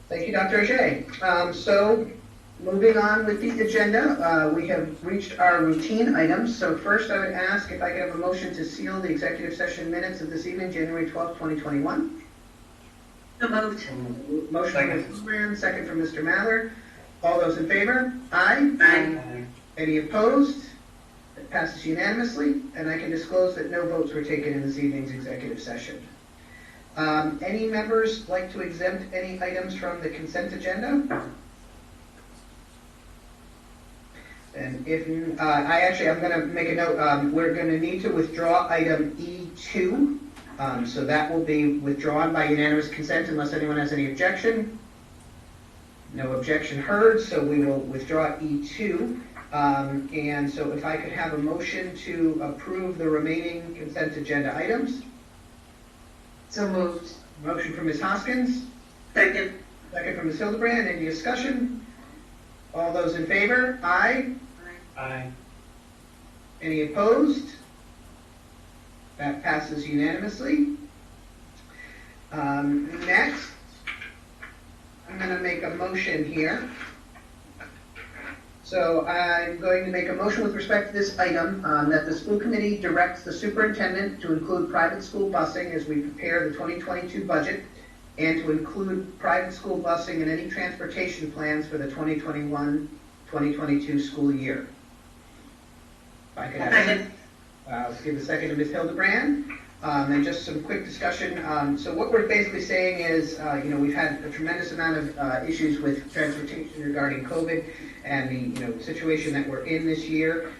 Thank you, Dr. Ajay. So moving on with the agenda, we have reached our routine items. So first I would ask if I could have a motion to seal the executive session minutes of this evening, January 12th, 2021. So moved. Motion from Ms. Moran, second from Mr. Mather. All those in favor? Aye. Aye. Any opposed? It passes unanimously, and I can disclose that no votes were taken in this evening's executive session. Any members like to exempt any items from the consent agenda? And if I'm going to make a note. We're going to need to withdraw item E2, so that will be withdrawn by unanimous consent unless anyone has any objection. No objection heard, so we will withdraw E2. And so if I could have a motion to approve the remaining consent agenda items. So moved. Motion from Ms. Hoskins. Second. Second from Ms. Hildebrand. Any discussion? All those in favor? Aye. Aye. Any opposed? That passes unanimously. Next, I'm going to make a motion here. So I'm going to make a motion with respect to this item that the school committee directs the superintendent to include private school busing as we prepare the 2022 budget, and to include private school busing in any transportation plans for the 2021-2022 school year. If I could have let's give a second to Ms. Hildebrand. And just some quick discussion. So what we're basically saying is, we've had a tremendous amount of issues with transportation regarding COVID and the situation that we're in this year.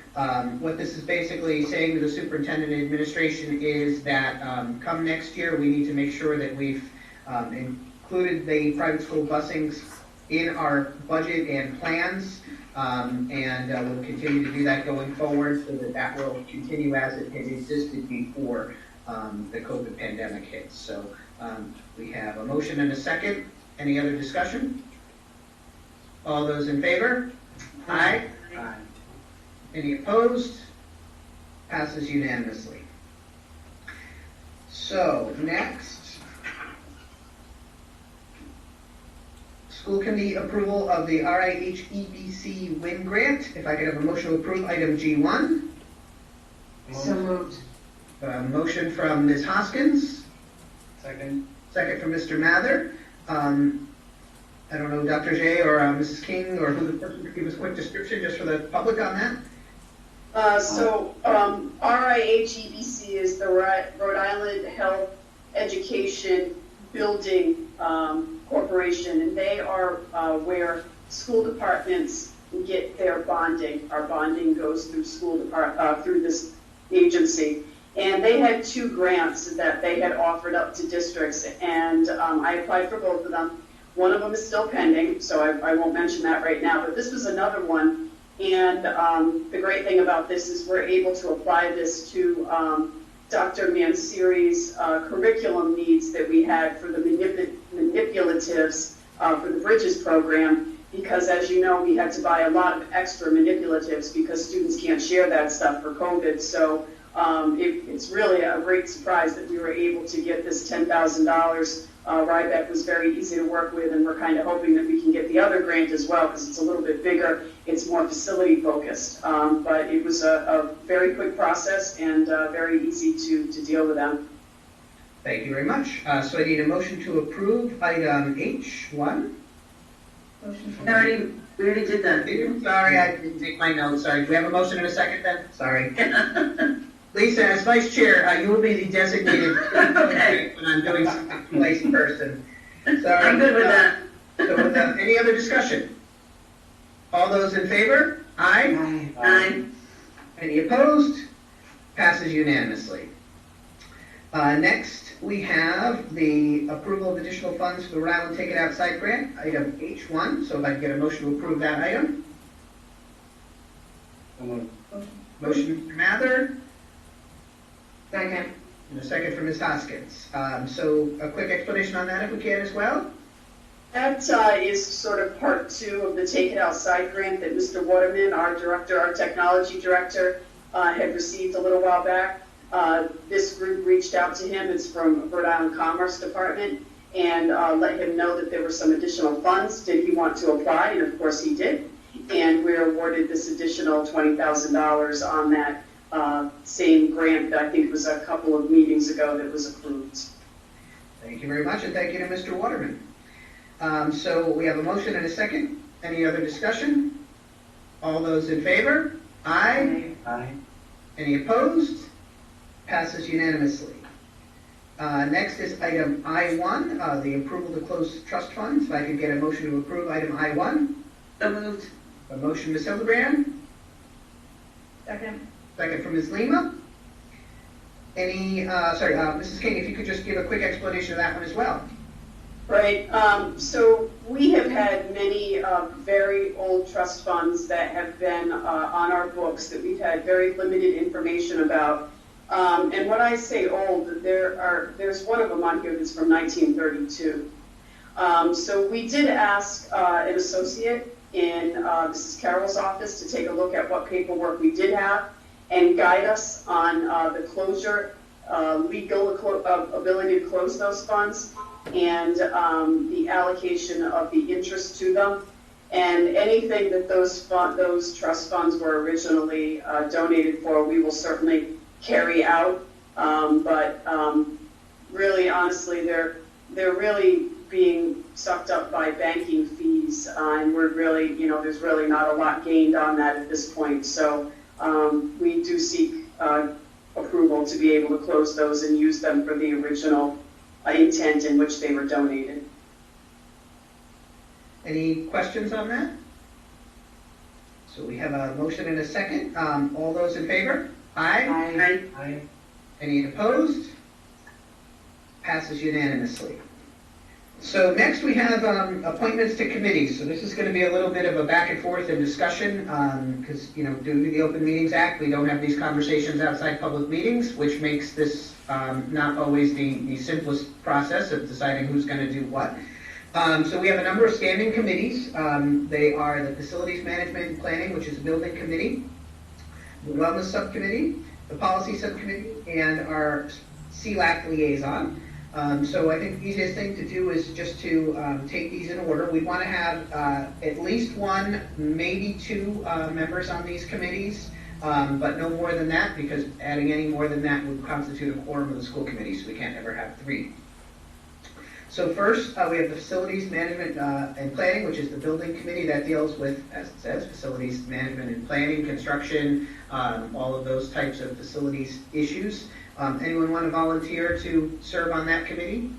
What this is basically saying to the superintendent and administration is that come next year, we need to make sure that we've included the private school busings in our budget and plans, and we'll continue to do that going forward so that will continue as it had existed before the COVID pandemic hits. So we have a motion and a second. Any other discussion? All those in favor? Aye. Aye. Any opposed? Passes unanimously. So next, school committee approval of the RIHEBC WIN grant. If I could have a motion to approve item G1. So moved. Motion from Ms. Hoskins. Second. Second from Mr. Mather. I don't know, Dr. J or Mrs. King, or who the person could give us a quick description just for the public on that. RIHEBC is the Rhode Island Health Education Building Corporation, and they are where school departments get their bonding. Our bonding goes through through this agency. And they had 2 grants that they had offered up to districts, and I applied for both of them. One of them is still pending, so I won't mention that right now, but this was another one. And the great thing about this is we're able to apply this to Dr. Mansiri's curriculum needs that we had for the manipulatives for the Bridges program, because as you know, we had to buy a lot of extra manipulatives because students can't share that stuff for COVID. So it's really a great surprise that we were able to get this $10,000. Rybeck was very easy to work with, and we're kind of hoping that we can get the other grant as well, because it's a little bit bigger. It's more facility focused, but it was a very quick process and very easy to deal with them. Thank you very much. So I need a motion to approve item H1. We already did that. Sorry, I didn't take my notes. Sorry. Do we have a motion in a second then? Sorry. Lisa, as vice chair, you will be the designated Okay. when I'm doing something place person. Sorry. I'm good with that. So with that, any other discussion? All those in favor? Aye. Aye. Any opposed? Passes unanimously. Next, we have the approval of additional funds for the Rhode Island Take It Outside grant, item H1. So if I can get a motion to approve that item. Motion, Mr. Mather. Second. And a second from Ms. Hoskins. So a quick explanation on that if we can as well. That is sort of part 2 of the Take It Outside grant that Mr. Waterman, our director, our technology director, had received a little while back. This group reached out to him. It's from Rhode Island Commerce Department, and let him know that there were some additional funds. Did he want to apply? And of course he did. And we were awarded this additional $20,000 on that same grant that I think was a couple of meetings ago that was approved. Thank you very much, and thank you to Mr. Waterman. So we have a motion and a second. Any other discussion? All those in favor? Aye. Aye. Any opposed? Passes unanimously. Next is item I1, the approval to close trust funds. If I could get a motion to approve item I1. So moved. A motion, Ms. Hildebrand. Second. Second from Ms. Lima. Mrs. King, if you could just give a quick explanation of that one as well. Right. So we have had many very old trust funds that have been on our books that we've had very limited information about. And when I say old, there's one of them on here that's from 1932. So we did ask an associate in Mrs. Carroll's office to take a look at what paperwork we did have and guide us on the closure, legal ability to close those funds, and the allocation of the interest to them. And anything that those trust funds were originally donated for, we will certainly carry out. But really, honestly, they're really being sucked up by banking fees, and we're really, there's really not a lot gained on that at this point. So we do seek approval to be able to close those and use them for the original intent in which they were donated. Any questions on that? So we have a motion and a second. All those in favor? Aye. Aye. Aye. Any opposed? Passes unanimously. So next we have appointments to committees. So this is going to be a little bit of a back and forth and discussion because, due to the Open Meetings Act, we don't have these conversations outside public meetings, which makes this not always the simplest process of deciding who's going to do what. So we have a number of standing committees. They are the Facilities Management and Planning, which is a building committee, the Wellness Subcommittee, the Policy Subcommittee, and our CLAC liaison. So I think the easiest thing to do is just to take these in order. We want to have at least one, maybe two members on these committees, but no more than that, because adding any more than that would constitute a quorum of the school committee, so we can't ever have three. So first, we have the Facilities Management and Planning, which is the building committee that deals with, as it says, facilities management and planning, construction, all of those types of facilities issues. Anyone want to volunteer to serve on that committee?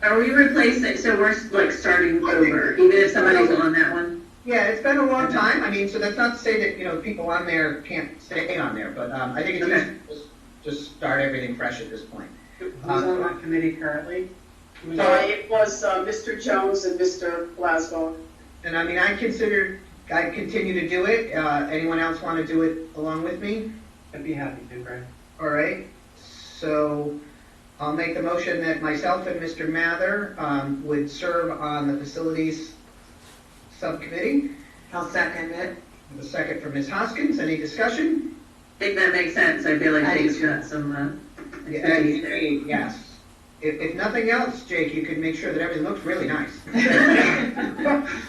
Are we replacing, so we're like starting over, even if somebody's on that one? Yeah, it's been a long time. I mean, so that's not to say that, people on there can't stay on there, but I think it's Okay. easy to just start everything fresh at this point. Who's on that committee currently? It was Mr. Jones and Mr. Glasgow. And I mean, I'd continue to do it. Anyone else want to do it along with me? I'd be happy to, Greg. All right, so I'll make the motion that myself and Mr. Mather would serve on the facilities subcommittee. I'll second it. A second from Ms. Hoskins. Any discussion? I think that makes sense. I feel like Jake's got some, expertise there. Yes. If nothing else, Jake, you can make sure that everything looks really nice.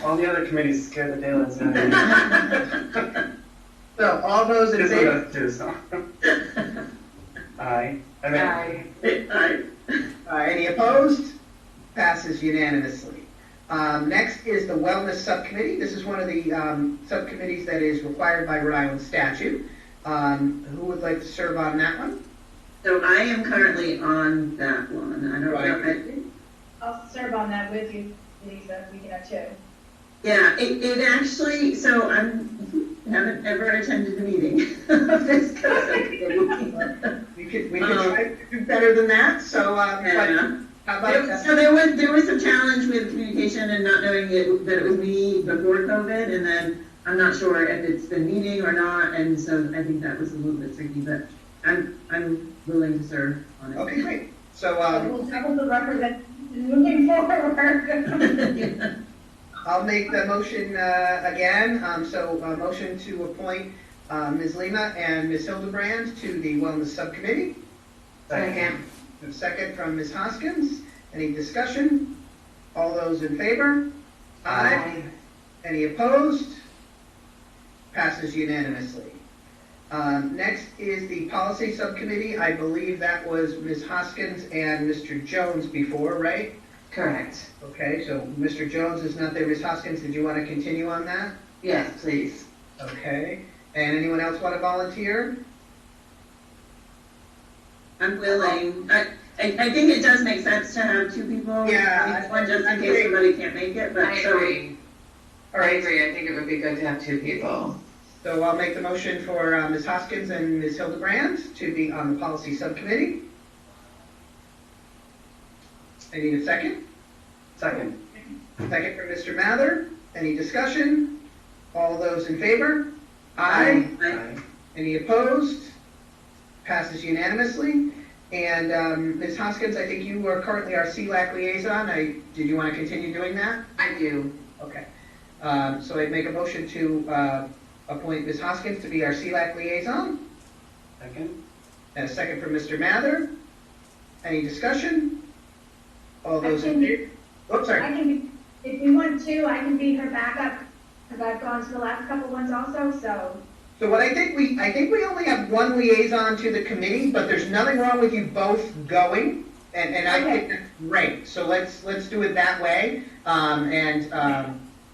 All the other committees scare the daylights out of me. So all those in This one favor? does too, so. Aye. Aye. Any opposed? Passes unanimously. Next is the Wellness Subcommittee. This is one of the subcommittees that is required by Rhode Island statute. Who would like to serve on that one? So I am currently on that one. I don't Right. know. I'll serve on that with you, Lisa, we can have two. Yeah, it actually, so haven't ever attended a meeting of this subcommittee. We could try to do better than that, so, Yeah. how about that? So there was some challenge with communication and not knowing that it was me before COVID, and then I'm not sure if it's been meeting or not, and so I think that was a little bit tricky, but I'm willing to serve on it. Okay, great. So, We'll double the representation moving forward. I'll make the motion again. So a motion to appoint Ms. Lima and Ms. Hildebrand to the Wellness Subcommittee. Second. A second from Ms. Hoskins. Any discussion? All those in favor? Aye. Any opposed? Passes unanimously. Next is the Policy Subcommittee. I believe that was Ms. Hoskins and Mr. Jones before, right? Correct. Okay, so Mr. Jones is not there. Ms. Hoskins, did you want to continue on that? Yes, please. Okay. And anyone else want to volunteer? I'm willing. I think it does make sense to have two people. Yeah, One just I in agree. case somebody can't make it, but I so. agree. All I right, agree. I think it would be good to have two people. so I'll make the motion for Ms. Hoskins and Ms. Hildebrand to be on the Policy Subcommittee. I need a second. Second. Second from Mr. Mather. Any discussion? All those in favor? Aye. Aye. Any opposed? Passes unanimously. And Ms. Hoskins, I think you are currently our CLAC liaison. Did you want to continue doing that? I do. Okay. So I'd make a motion to appoint Ms. Hoskins to be our CLAC liaison. Second. And a second from Mr. Mather. Any discussion? All those in can- favor? Oops, sorry. I can be, if we want to, I can be her backup, because I've gone to the last couple ones also, so. So what I think we only have one liaison to the committee, but there's nothing wrong with you both going, and I think that's great. So let's do it that way.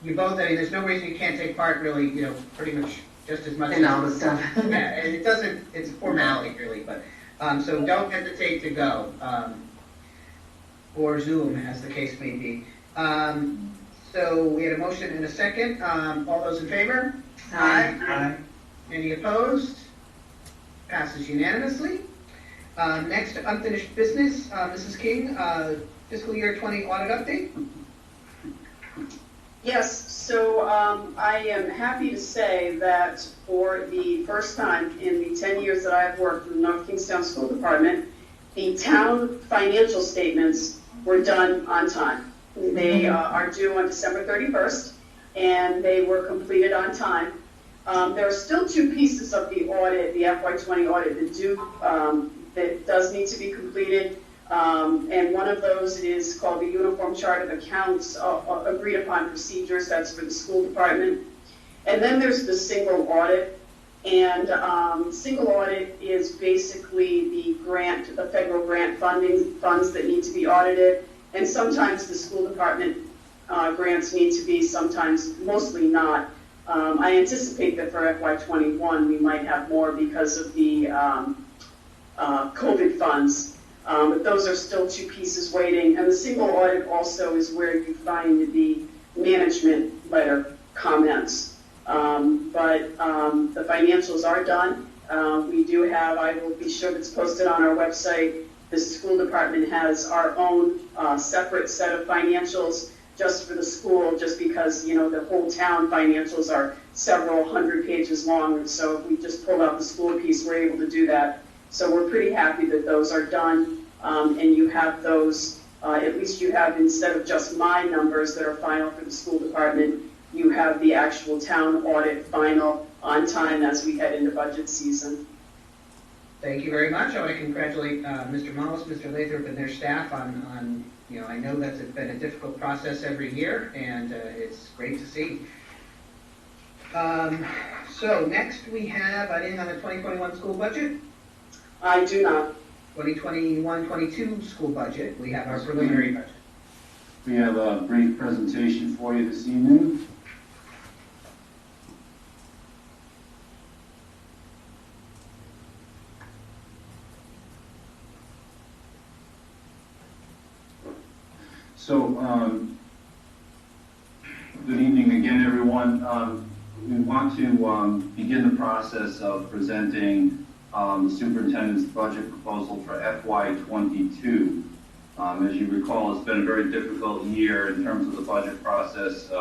You both, I mean, there's no reason you can't take part really, pretty much just as much. And all the stuff. Yeah, and it's a formality really, but, so don't hesitate to go, or Zoom as the case may be. So we had a motion and a second. All those in favor? Aye. Any opposed? Passes unanimously. Next, unfinished business. Mrs. King, fiscal year 20 audit update. Yes, so I am happy to say that for the first time in the 10 years that I've worked in the North Kingstown School Department, the town financial statements were done on time. They are due on December 31st, and they were completed on time. There are still two pieces of the audit, the FY20 audit, that does need to be completed. And one of those is called the Uniform Chart of Accounts, agreed upon procedures. That's for the school department. And then there's the single audit. And single audit is basically the federal grant funds that need to be audited. And sometimes the school department grants need to be, sometimes, mostly not. I anticipate that for FY21 we might have more because of the COVID funds. But those are still two pieces waiting. And the single audit also is where you find the management letter comments. But the financials are done. We do have, I will be sure it's posted on our website, the school department has our own separate set of financials just for the school, just because, the whole town financials are several hundred pages long. And so if we just pull out the school piece, we're able to do that So we're pretty happy that those are done, and you have those, at least you have, instead of just my numbers that are final for the school department, you have the actual town audit final on time as we head into budget season. Thank you very much. I want to congratulate Mr. Mollis, Mr. Lathrop, and their staff on, I know that's been a difficult process every year, and it's great to see. So next we have, anything on the 2021 school budget? I do not. 2021-22 school budget, we have our preliminary budget. We have a brief presentation for you this evening. So, good evening again, everyone. We want to begin the process of presenting the superintendent's budget proposal for FY22. As you recall, it's been a very difficult year in terms of the budget process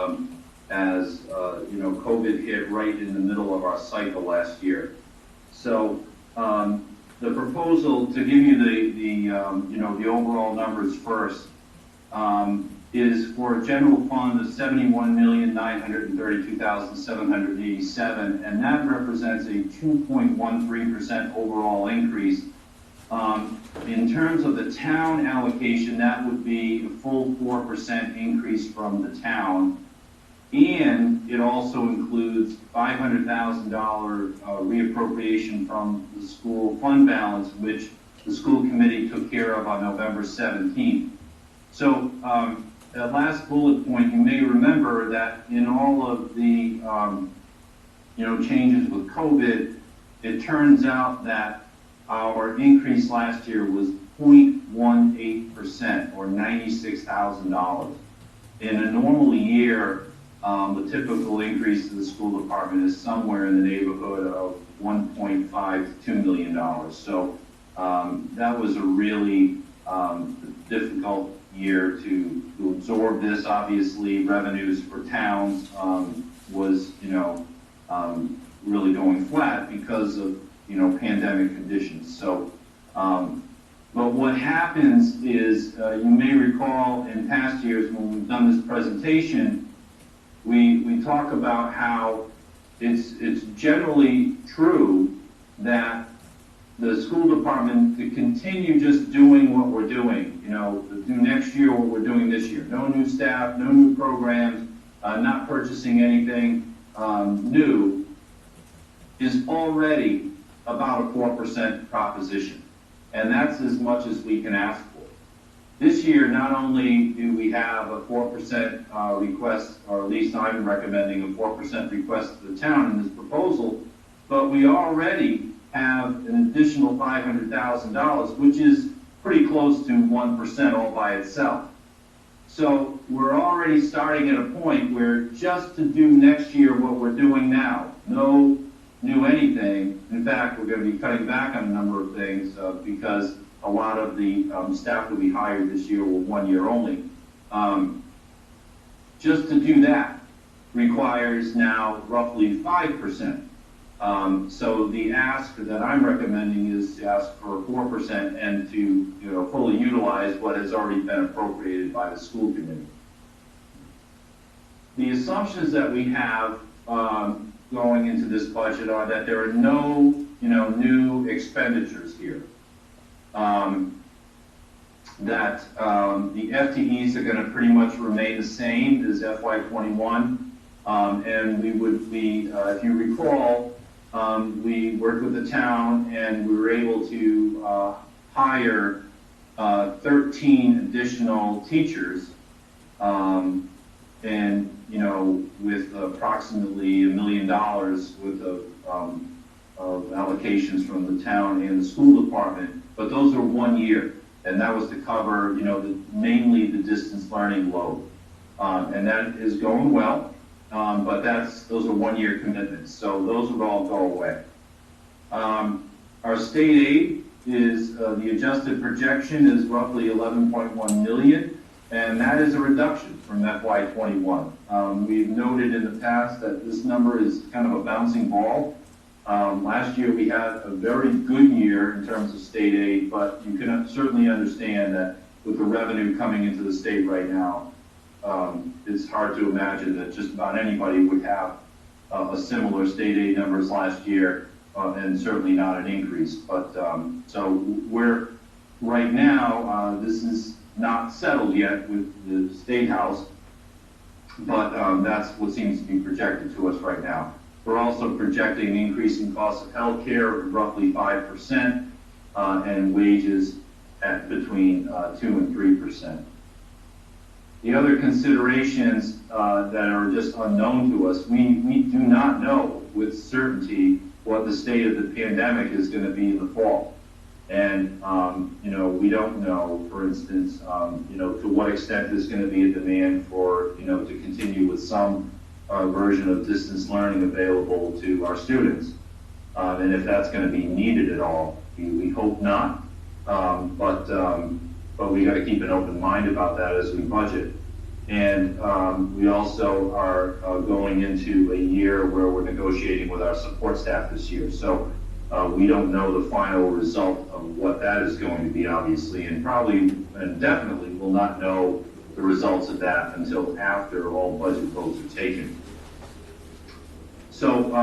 as COVID hit right in the middle of our cycle last year. So the proposal, to give you the overall numbers first, is for a general fund of $71,932,787, and that represents a 2.13% overall increase. In terms of the town allocation, that would be a full 4% increase from the town, and it also includes $500,000 reappropriation from the school fund balance, which the school committee took care of on November 17th. So that last bullet point, you may remember that in all of the changes with COVID, it turns out that our increase last year was 0.18%, or $96,000. In a normal year, the typical increase to the school department is somewhere in the neighborhood of $1.5 to $2 million. So that was a really difficult year to absorb this. Obviously, revenues for towns was really going flat because of pandemic conditions. So, but what happens is, you may recall in past years when we've done this presentation, we talk about how it's generally true that the school department to continue just doing what we're doing, to do next year what we're doing this year. No new staff, no new programs, not purchasing anything new, is already about a 4% proposition. And that's as much as we can ask for. This year, not only do we have a 4% request, or at least I'm recommending a 4% request to the town in this proposal, but we already have an additional $500,000, which is pretty close to 1% all by itself. So we're already starting at a point where just to do next year what we're doing now, no new anything. In fact, we're going to be cutting back on a number of things because a lot of the staff will be hired this year with 1 year only. Just to do that requires now roughly 5%. So the ask that I'm recommending is to ask for 4% and to fully utilize what has already been appropriated by the school committee. The assumptions that we have going into this budget are that there are no new expenditures here. That the FTEs are going to pretty much remain the same as FY21, and we would be, if you recall, we worked with the town and we were able to hire 13 additional teachers, and with approximately $1 million worth of allocations from the town and the school department. But those are 1 year, and that was to cover mainly the distance learning load, and that is going well. But those are 1 year commitments, so those would all go away. Our state aid is, the adjusted projection is roughly 11.1 million, and that is a reduction from FY21. We've noted in the past that this number is kind of a bouncing ball. Last year we had a very good year in terms of state aid, but you can certainly understand that with the revenue coming into the state right now, it's hard to imagine that just about anybody would have a similar state aid numbers last year, and certainly not an increase. But so we're right now, this is not settled yet with the State House, but that's what seems to be projected to us right now. We're also projecting an increase in costs of health care of roughly 5%, and wages at between 2 and 3%. The other considerations that are just unknown to us, we do not know with certainty what the state of the pandemic is going to be in the fall. And, we don't know, for instance, to what extent there's going to be a demand for, to continue with some version of distance learning available to our students. And if that's going to be needed at all, we hope not. But we got to keep an open mind about that as we budget. And we also are going into a year where we're negotiating with our support staff this year. So we don't know the final result of what that is going to be, obviously, and probably and definitely will not know the results of that until after all budget votes are taken. So,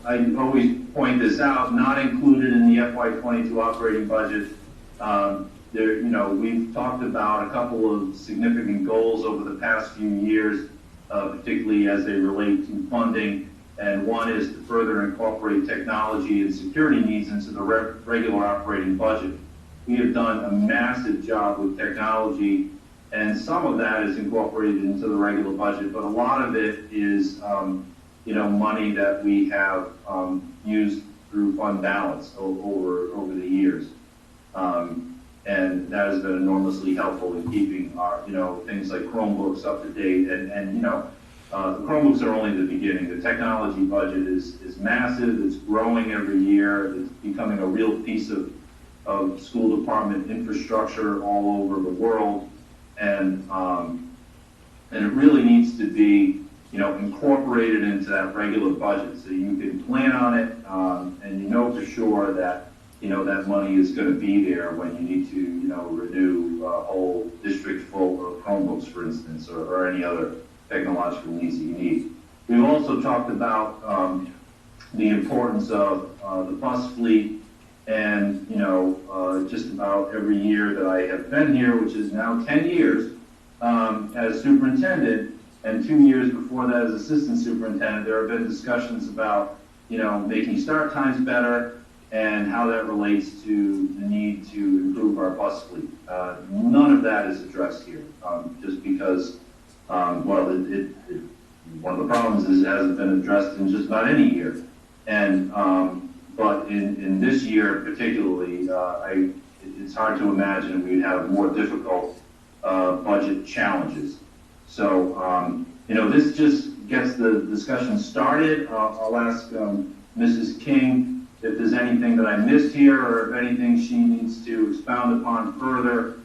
I always point this out, not included in the FY22 operating budget. We've talked about a couple of significant goals over the past few years, particularly as they relate to funding. And one is to further incorporate technology and security needs into the regular operating budget. We have done a massive job with technology, and some of that is incorporated into the regular budget, but a lot of it is, money that we have used through fund balance over the years. And that has been enormously helpful in keeping our, things like Chromebooks up to date. And the Chromebooks are only the beginning. The technology budget is massive. It's growing every year. It's becoming a real piece of school department infrastructure all over the world. And it really needs to be, incorporated into that regular budget so you can plan on it, and for sure that that money is going to be there when you need to, renew a whole district full of Chromebooks, for instance, or any other technological needs that you need. We've also talked about the importance of the bus fleet, and just about every year that I have been here, which is now 10 years as superintendent, and 2 years before that as assistant superintendent, there have been discussions about making start times better, and how that relates to the need to improve our bus fleet. None of that is addressed here, just because, one of the problems is it hasn't been addressed in just about any year. And but in this year particularly, it's hard to imagine we'd have more difficult budget challenges. So this just gets the discussion started. I'll ask Mrs. King if there's anything that I missed here, or if anything she needs to expound upon further.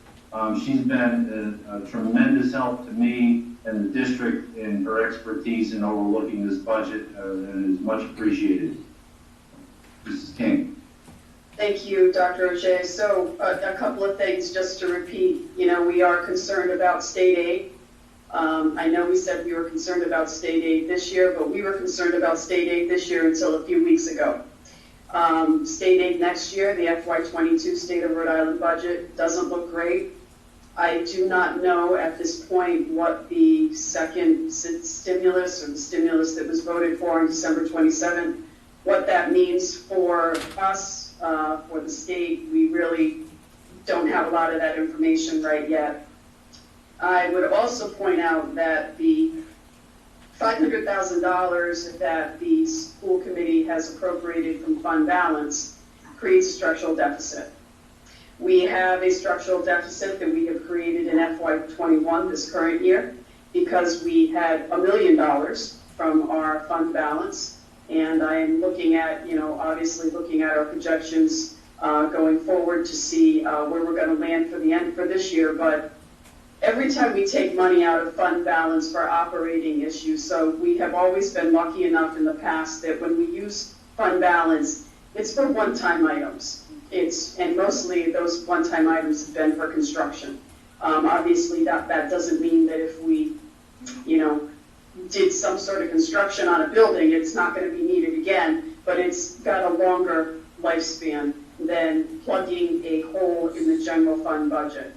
She's been a tremendous help to me and the district in her expertise in overlooking this budget, and is much appreciated. Mrs. King. Thank you, Dr. O'Shea. So a couple of things just to repeat. We are concerned about state aid. I know we said we were concerned about state aid this year, but we were concerned about state aid this year until a few weeks ago. State aid next year, the FY22 State of Rhode Island budget doesn't look great. I do not know at this point what the second stimulus, or the stimulus that was voted for on December 27th, what that means for us, for the state. We really don't have a lot of that information right yet. I would also point out that the $500,000 that the school committee has appropriated from fund balance creates a structural deficit. We have a structural deficit that we have created in FY21 this current year because we had $1 million from our fund balance, and I am looking at, obviously looking at our projections going forward to see where we're going to land for the end for this year. But every time we take money out of fund balance for operating issues, so we have always been lucky enough in the past that when we use fund balance, it's for one-time items. And mostly those one-time items have been for construction. Obviously, that doesn't mean that if we, did some sort of construction on a building, it's not going to be needed again, but it's got a longer lifespan than plugging a hole in the general fund budget.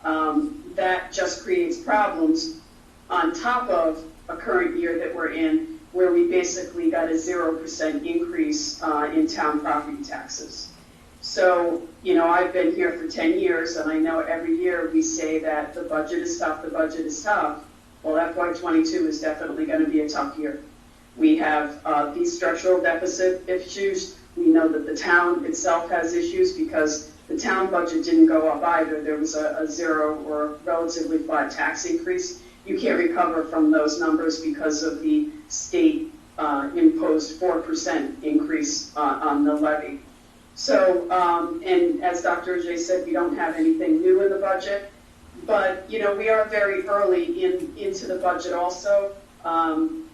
That just creates problems on top of a current year that we're in, where we basically got a 0% increase in town property taxes. So, I've been here for 10 years, and I know every year we say that the budget is tough, the budget is tough. Well, FY22 is definitely going to be a tough year. We have these structural deficit issues. We know that the town itself has issues because the town budget didn't go up either. There was a zero or relatively flat tax increase. You can't recover from those numbers because of the state imposed 4% increase on the levy. So, and as Dr. Ajay said, we don't have anything new in the budget, but, we are very early into the budget also. I'm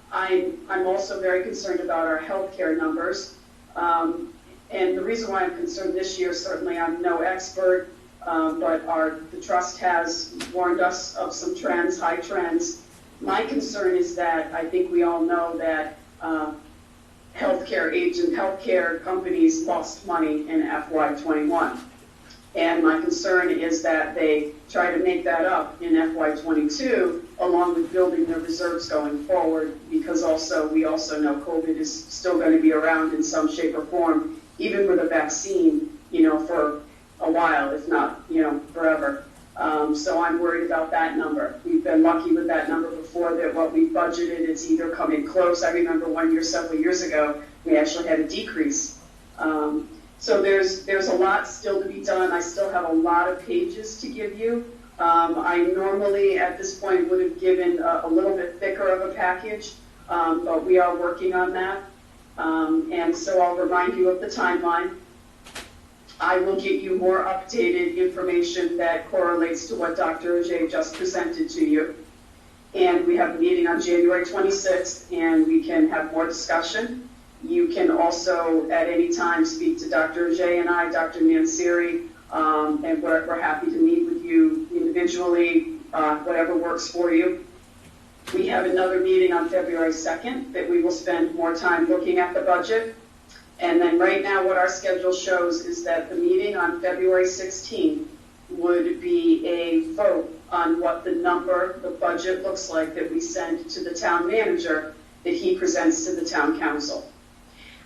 also very concerned about our healthcare numbers. And the reason why I'm concerned this year, certainly I'm no expert, but the trust has warned us of some trends, high trends. My concern is that I think we all know that healthcare companies lost money in FY21. And my concern is that they try to make that up in FY22, along with building their reserves going forward, because we also know COVID is still going to be around in some shape or form, even with a vaccine, for a while, if not, forever. So I'm worried about that number. We've been lucky with that number before, that what we budgeted is either coming close. I remember one year, several years ago, we actually had a decrease. So there's a lot still to be done. I still have a lot of pages to give you. I normally, at this point, would have given a little bit thicker of a package, but we are working on that. And so I'll remind you of the timeline. I will get you more updated information that correlates to what Dr. Ajay just presented to you. And we have a meeting on January 26th, and we can have more discussion. You can also, at any time, speak to Dr. Ajay and I, Dr. Mansiri, and we're happy to meet with you individually, whatever works for you. We have another meeting on February 2nd that we will spend more time looking at the budget. And then right now what our schedule shows is that the meeting on February 16th would be a vote on what the budget looks like that we send to the town manager that he presents to the town council.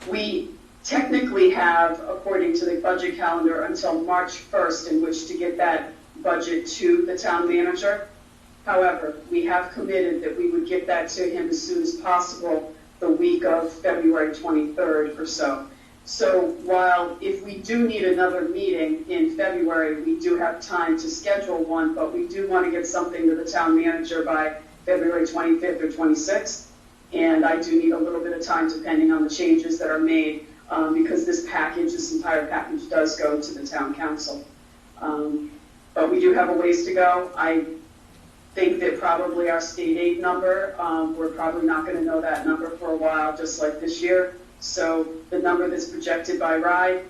We technically have, according to the budget calendar, until March 1st in which to get that budget to the town manager. However, we have committed that we would get that to him as soon as possible the week of February 23rd or so. So while if we do need another meeting in February, we do have time to schedule one, but we do want to get something to the town manager by February 25th or 26th. And I do need a little bit of time depending on the changes that are made, because this entire package does go to the town council. But we do have a ways to go. I think that probably our state aid number, we're probably not going to know that number for a while, just like this year. So the number that's projected by RIDE,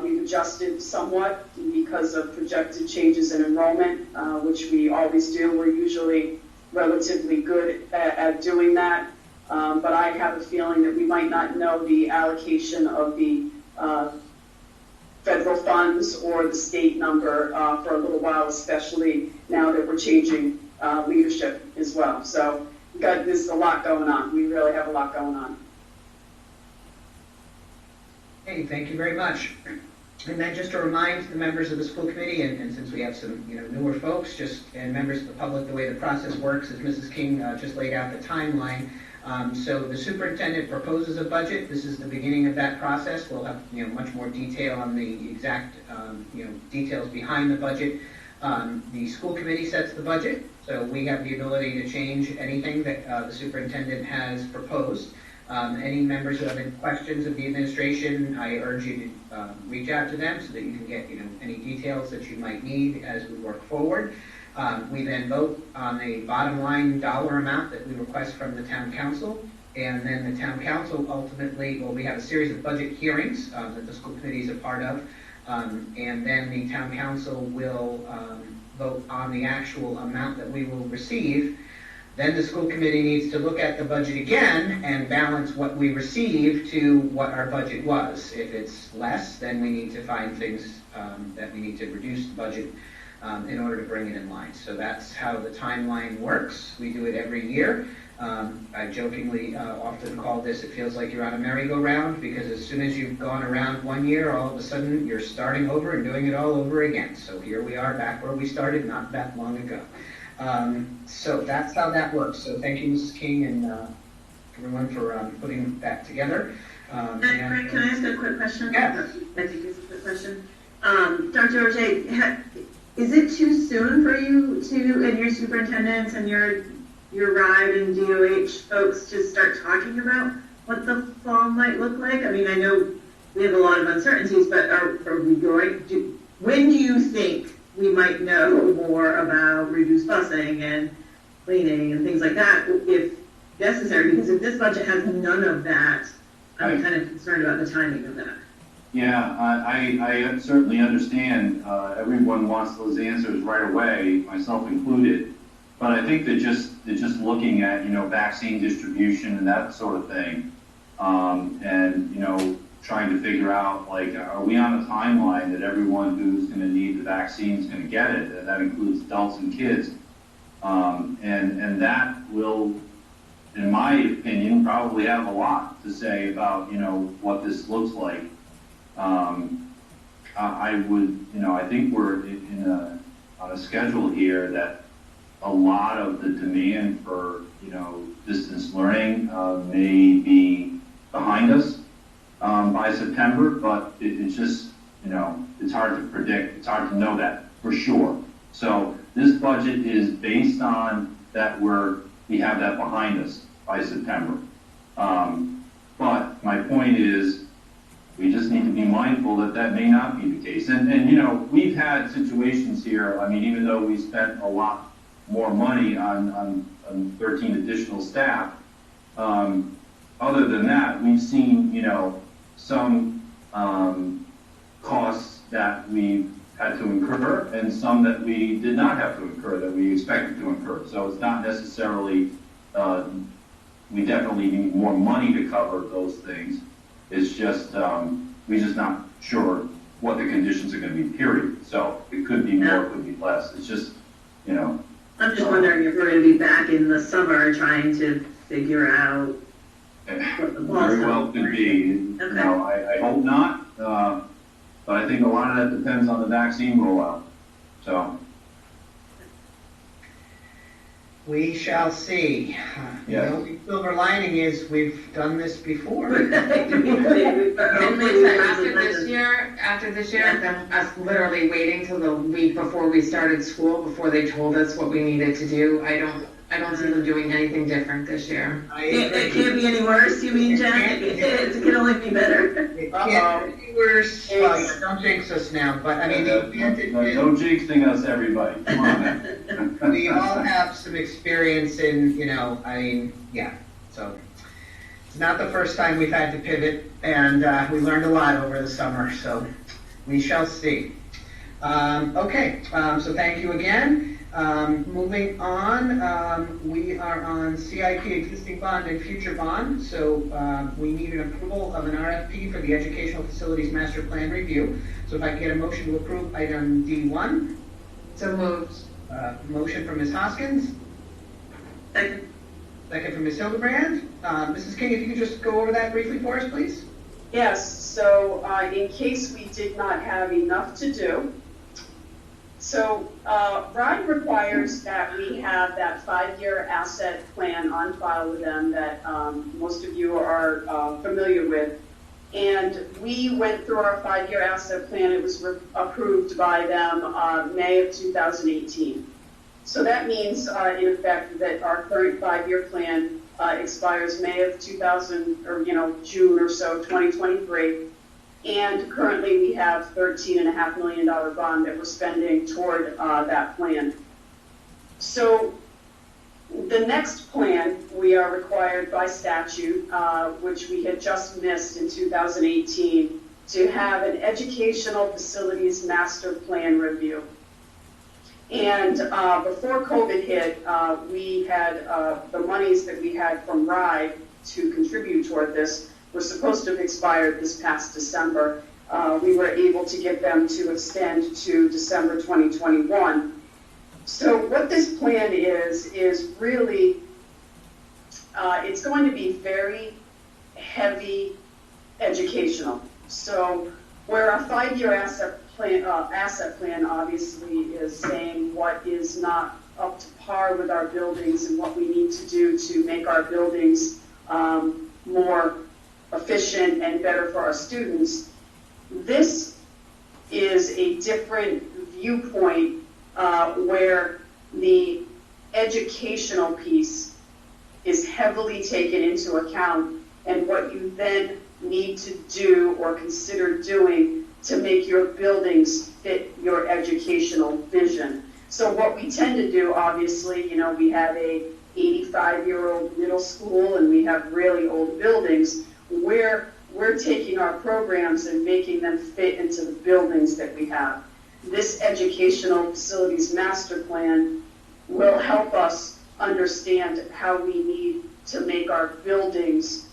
we've adjusted somewhat because of projected changes in enrollment, which we always do. We're usually relatively good at doing that. But I have a feeling that we might not know the allocation of the federal funds or the state number for a little while, especially now that we're changing leadership as well. So there's a lot going on. We really have a lot going on. Hey, thank you very much. And then just to remind the members of the school committee, and since we have some newer folks, and members of the public, the way the process works is Mrs. King just laid out the timeline. So the superintendent proposes a budget. This is the beginning of that process. We'll have much more detail on the exact details behind the budget. The school committee sets the budget, so we have the ability to change anything that the superintendent has proposed. Any members who have any questions of the administration, I urge you to reach out to them so that you can get any details that you might need as we work forward. We then vote on a bottom line dollar amount that we request from the town council. and then the town council ultimately, well, we have a series of budget hearings that the school committee is a part of, and then the town council will vote on the actual amount that we will receive. Then the school committee needs to look at the budget again and balance what we receive to what our budget was. If it's less, then we need to find things that we need to reduce the budget in order to bring it in line. So that's how the timeline works. We do it every year. I jokingly often call this, it feels like you're on a merry-go-round, because as soon as you've gone around one year, all of a sudden you're starting over and doing it all over again. So here we are back where we started not that long ago. So that's how that works. So thank you, Mrs. King, and everyone for putting that together. Frank, can I ask a quick question? Yeah. I think it's a quick question. Dr. O'Shea, is it too soon for you to, and your superintendents and your RIDE and DOH folks to start talking about what the fall might look like? I mean, I know we have a lot of uncertainties, but are we going to, when do you think we might know more about reduced busing and cleaning and things like that, if necessary? Because if this budget has none of that, I'm kind of concerned about the timing of that. Yeah, I certainly understand. Everyone wants those answers right away, myself included. But I think that just looking at, vaccine distribution and that sort of thing, and, trying to figure out, like, are we on a timeline that everyone who's going to need the vaccine is going to get it? And that includes adults and kids. And that will, in my opinion, probably have a lot to say about, what this looks like. I would, I think we're on a schedule here that a lot of the demand for, distance learning may be behind us by September, but it's just, it's hard to predict. It's hard to know that for sure. So this budget is based on that we have that behind us by September. But my point is, we just need to be mindful that that may not be the case. And we've had situations here, I mean, even though we spent a lot more money on 13 additional staff, other than that, we've seen, some costs that we had to incur and some that we did not have to incur, that we expected to incur. So it's not necessarily, we definitely need more money to cover those things. It's just, we're just not sure what the conditions are going to be, period. So it could be more, it could be less. It's just, I'm just wondering if we're going to be back in the summer trying to figure out what the very well could be. Okay. I hope not, but I think a lot of that depends on the vaccine rollout. So. We shall see. Yes. The only silver lining is we've done this before. And Lisa, after this year, them us literally waiting till the week before we started school, before they told us what we needed to do, I don't see them doing anything different this year. It can't be any worse, you mean, Jen? It can only be better. It can't be worse. Well, don't jinx us now, but I mean, No jinxing us, everybody. Come on now. we all have some experience in, so it's not the first time we've had to pivot, and we learned a lot over the summer, so we shall see. Okay, so thank you again. Moving on, we are on CIP, existing bond and future bond. So we need an approval of an RFP for the Educational Facilities Master Plan Review. So if I can get a motion to approve item D1. So moved. Motion from Ms. Hoskins. Second. Second from Ms. Hildebrand. Mrs. King, if you could just go over that briefly for us, please. Yes, so in case we did not have enough to do, so RIDE requires that we have that 5-year asset plan on file with them that most of you are familiar with. And we went through our 5-year asset plan. It was approved by them May of 2018. So that means, in effect, that our current 5-year plan expires May of 2000, or June or so, 2023. And currently we have $13.5 million bond that we're spending toward that plan. So The next plan, we are required by statute, which we had just missed in 2018, to have an educational facilities master plan review. And before COVID hit, we had the monies that we had from RIDE to contribute toward this were supposed to have expired this past December. We were able to get them to extend to December 2021. So what this plan is really, it's going to be very heavy educational. So where a 5-year asset plan obviously is saying what is not up to par with our buildings and what we need to do to make our buildings more efficient and better for our students. This is a different viewpoint where the educational piece is heavily taken into account, and what you then need to do or consider doing to make your buildings fit your educational vision. So what we tend to do, obviously, you know, we have a 85-year-old middle school and we have really old buildings where we're taking our programs and making them fit into the buildings that we have. This educational facilities master plan will help us understand how we need to make our buildings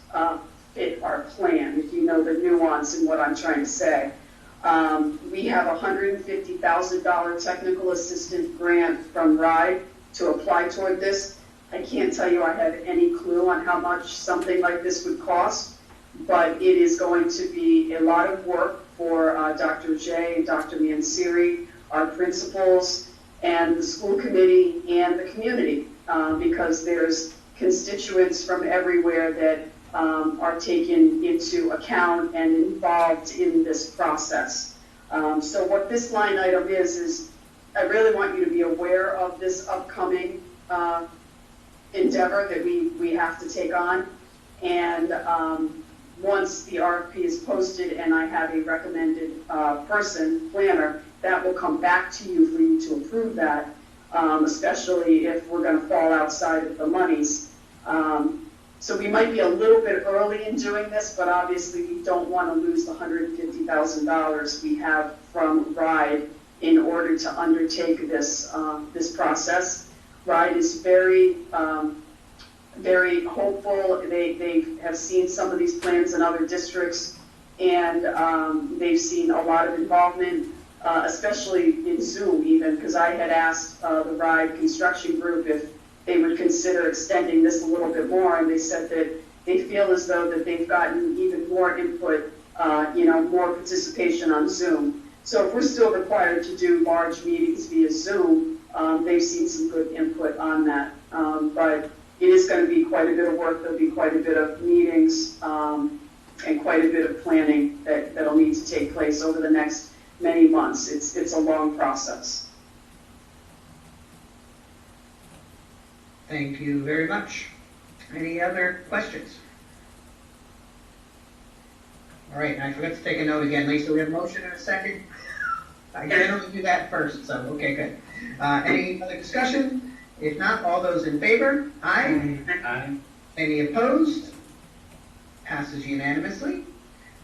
fit our plan, if you know the nuance in what I'm trying to say. We have a $150,000 technical assistant grant from RIDE to apply toward this. I can't tell you I have any clue on how much something like this would cost, but it is going to be a lot of work for Dr. J and Dr. Mansiri, our principals, and the school committee and the community, because there's constituents from everywhere that are taken into account and involved in this process. So what this line item is I really want you to be aware of this upcoming endeavor that we have to take on. And once the RFP is posted and I have a recommended planner, that will come back to you for you to approve that, especially if we're going to fall outside of the monies. So we might be a little bit early in doing this, but obviously we don't want to lose the $150,000 we have from RIDE in order to undertake this this process. RIDE is very very hopeful. They have seen some of these plans in other districts, and they've seen a lot of involvement, especially in Zoom even, because I had asked the RIDE construction group if they would consider extending this a little bit more, and they said that they feel as though that they've gotten even more input, more participation on Zoom. So if we're still required to do large meetings via Zoom, they've seen some good input on that. But it is going to be quite a bit of work. There'll be quite a bit of meetings and quite a bit of planning that'll need to take place over the next many months. It's a long process. Thank you very much. Any other questions? All right, and I forgot to take a note again. Lisa, we have a motion and a second. I generally do that first, so okay, good. Any other discussion? If not, all those in favor? Aye. Aye. Any opposed? Passes unanimously.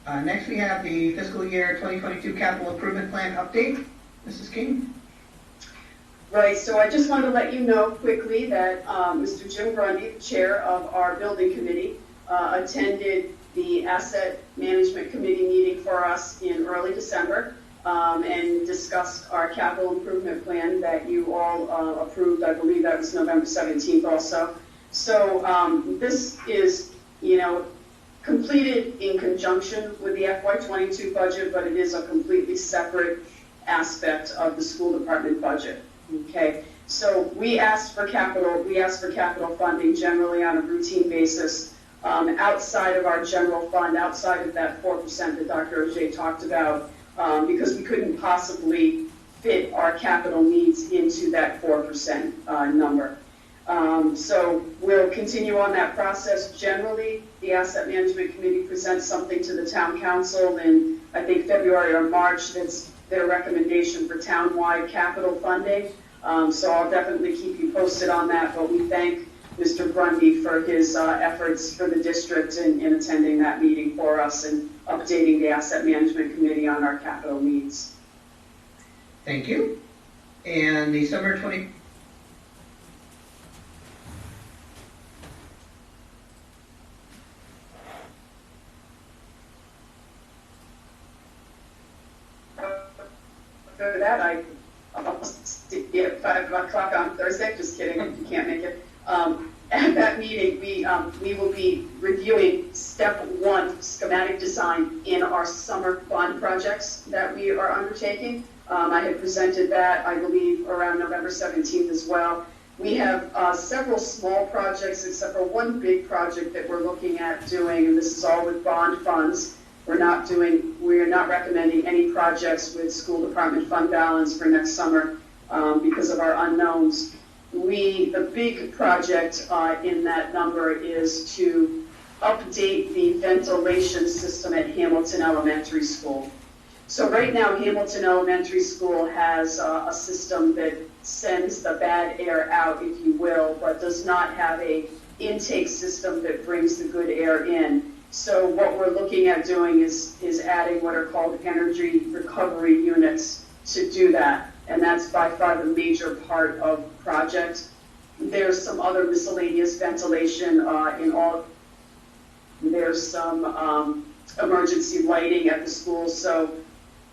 Next, we have the fiscal year 2022 capital improvement plan update. Mrs. King? Right, so I just wanted to let you know quickly that Mr. Jim Grundy, the chair of our building committee, attended the asset management committee meeting for us in early December and discussed our capital improvement plan that you all approved. I believe that was November 17th also. So this is, completed in conjunction with the FY22 budget, but it is a completely separate aspect of the school department budget. Okay, so we asked for capital funding generally on a routine basis outside of our general fund, outside of that 4% that Dr. O'Shea talked about, because we couldn't possibly fit our capital needs into that 4% number. So we'll continue on that process. Generally, the Asset Management Committee presents something to the Town Council in, I think, February or March. That's their recommendation for town-wide capital funding. So I'll definitely keep you posted on that, but we thank Mr. Grundy for his efforts for the district in attending that meeting for us and updating the Asset Management Committee on our capital needs. Thank you. And the summer 20. For that, I'll see you at 5 o'clock on Thursday. Just kidding, if you can't make it. At that meeting, we will be reviewing step 1 schematic design in our summer bond projects that we are undertaking. I had presented that, I believe, around November 17th as well. We have several small projects, except for one big project that we're looking at doing, and this is all with bond funds. We are not recommending any projects with school department fund balance for next summer because of our unknowns. The big project in that number is to update the ventilation system at Hamilton Elementary School. So right now, Hamilton Elementary School has a system that sends the bad air out, if you will, but does not have a intake system that brings the good air in. So what we're looking at doing is adding what are called energy recovery units to do that. And that's by far the major part of the project. There's some other miscellaneous ventilation in all. There's some emergency lighting at the school. So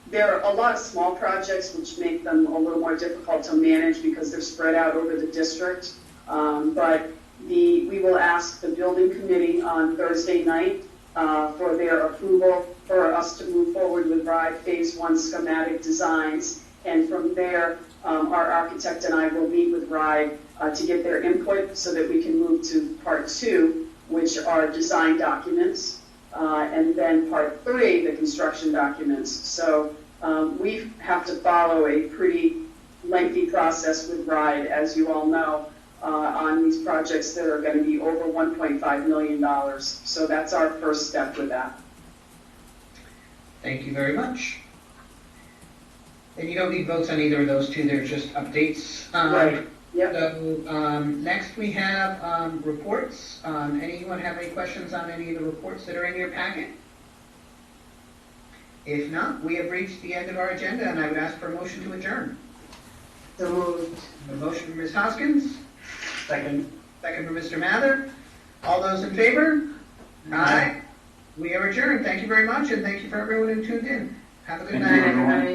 there are a lot of small projects which make them a little more difficult to manage because they're spread out over the district. But we will ask the building committee on Thursday night for their approval for us to move forward with RIDE Phase 1 schematic designs. And from there, our architect and I will meet with RIDE to get their input so that we can move to Part 2, which are design documents, and then Part 3, the construction documents. So we have to follow a pretty lengthy process with RIDE, as you all know, on these projects that are going to be over $1.5 million. So that's our first step with that. Thank you very much. And you don't need votes on either of those two, they're just updates. Right. Yep. So next we have reports. Anyone have any questions on any of the reports that are in your packet? If not, we have reached the end of our agenda, and I would ask for a motion to adjourn. So moved. A motion from Ms. Hoskins. Second. Second from Mr. Mather. All those in favor? Aye. We are adjourned. Thank you very much, and thank you for everyone who tuned in. Have a good Thank you, night. everyone.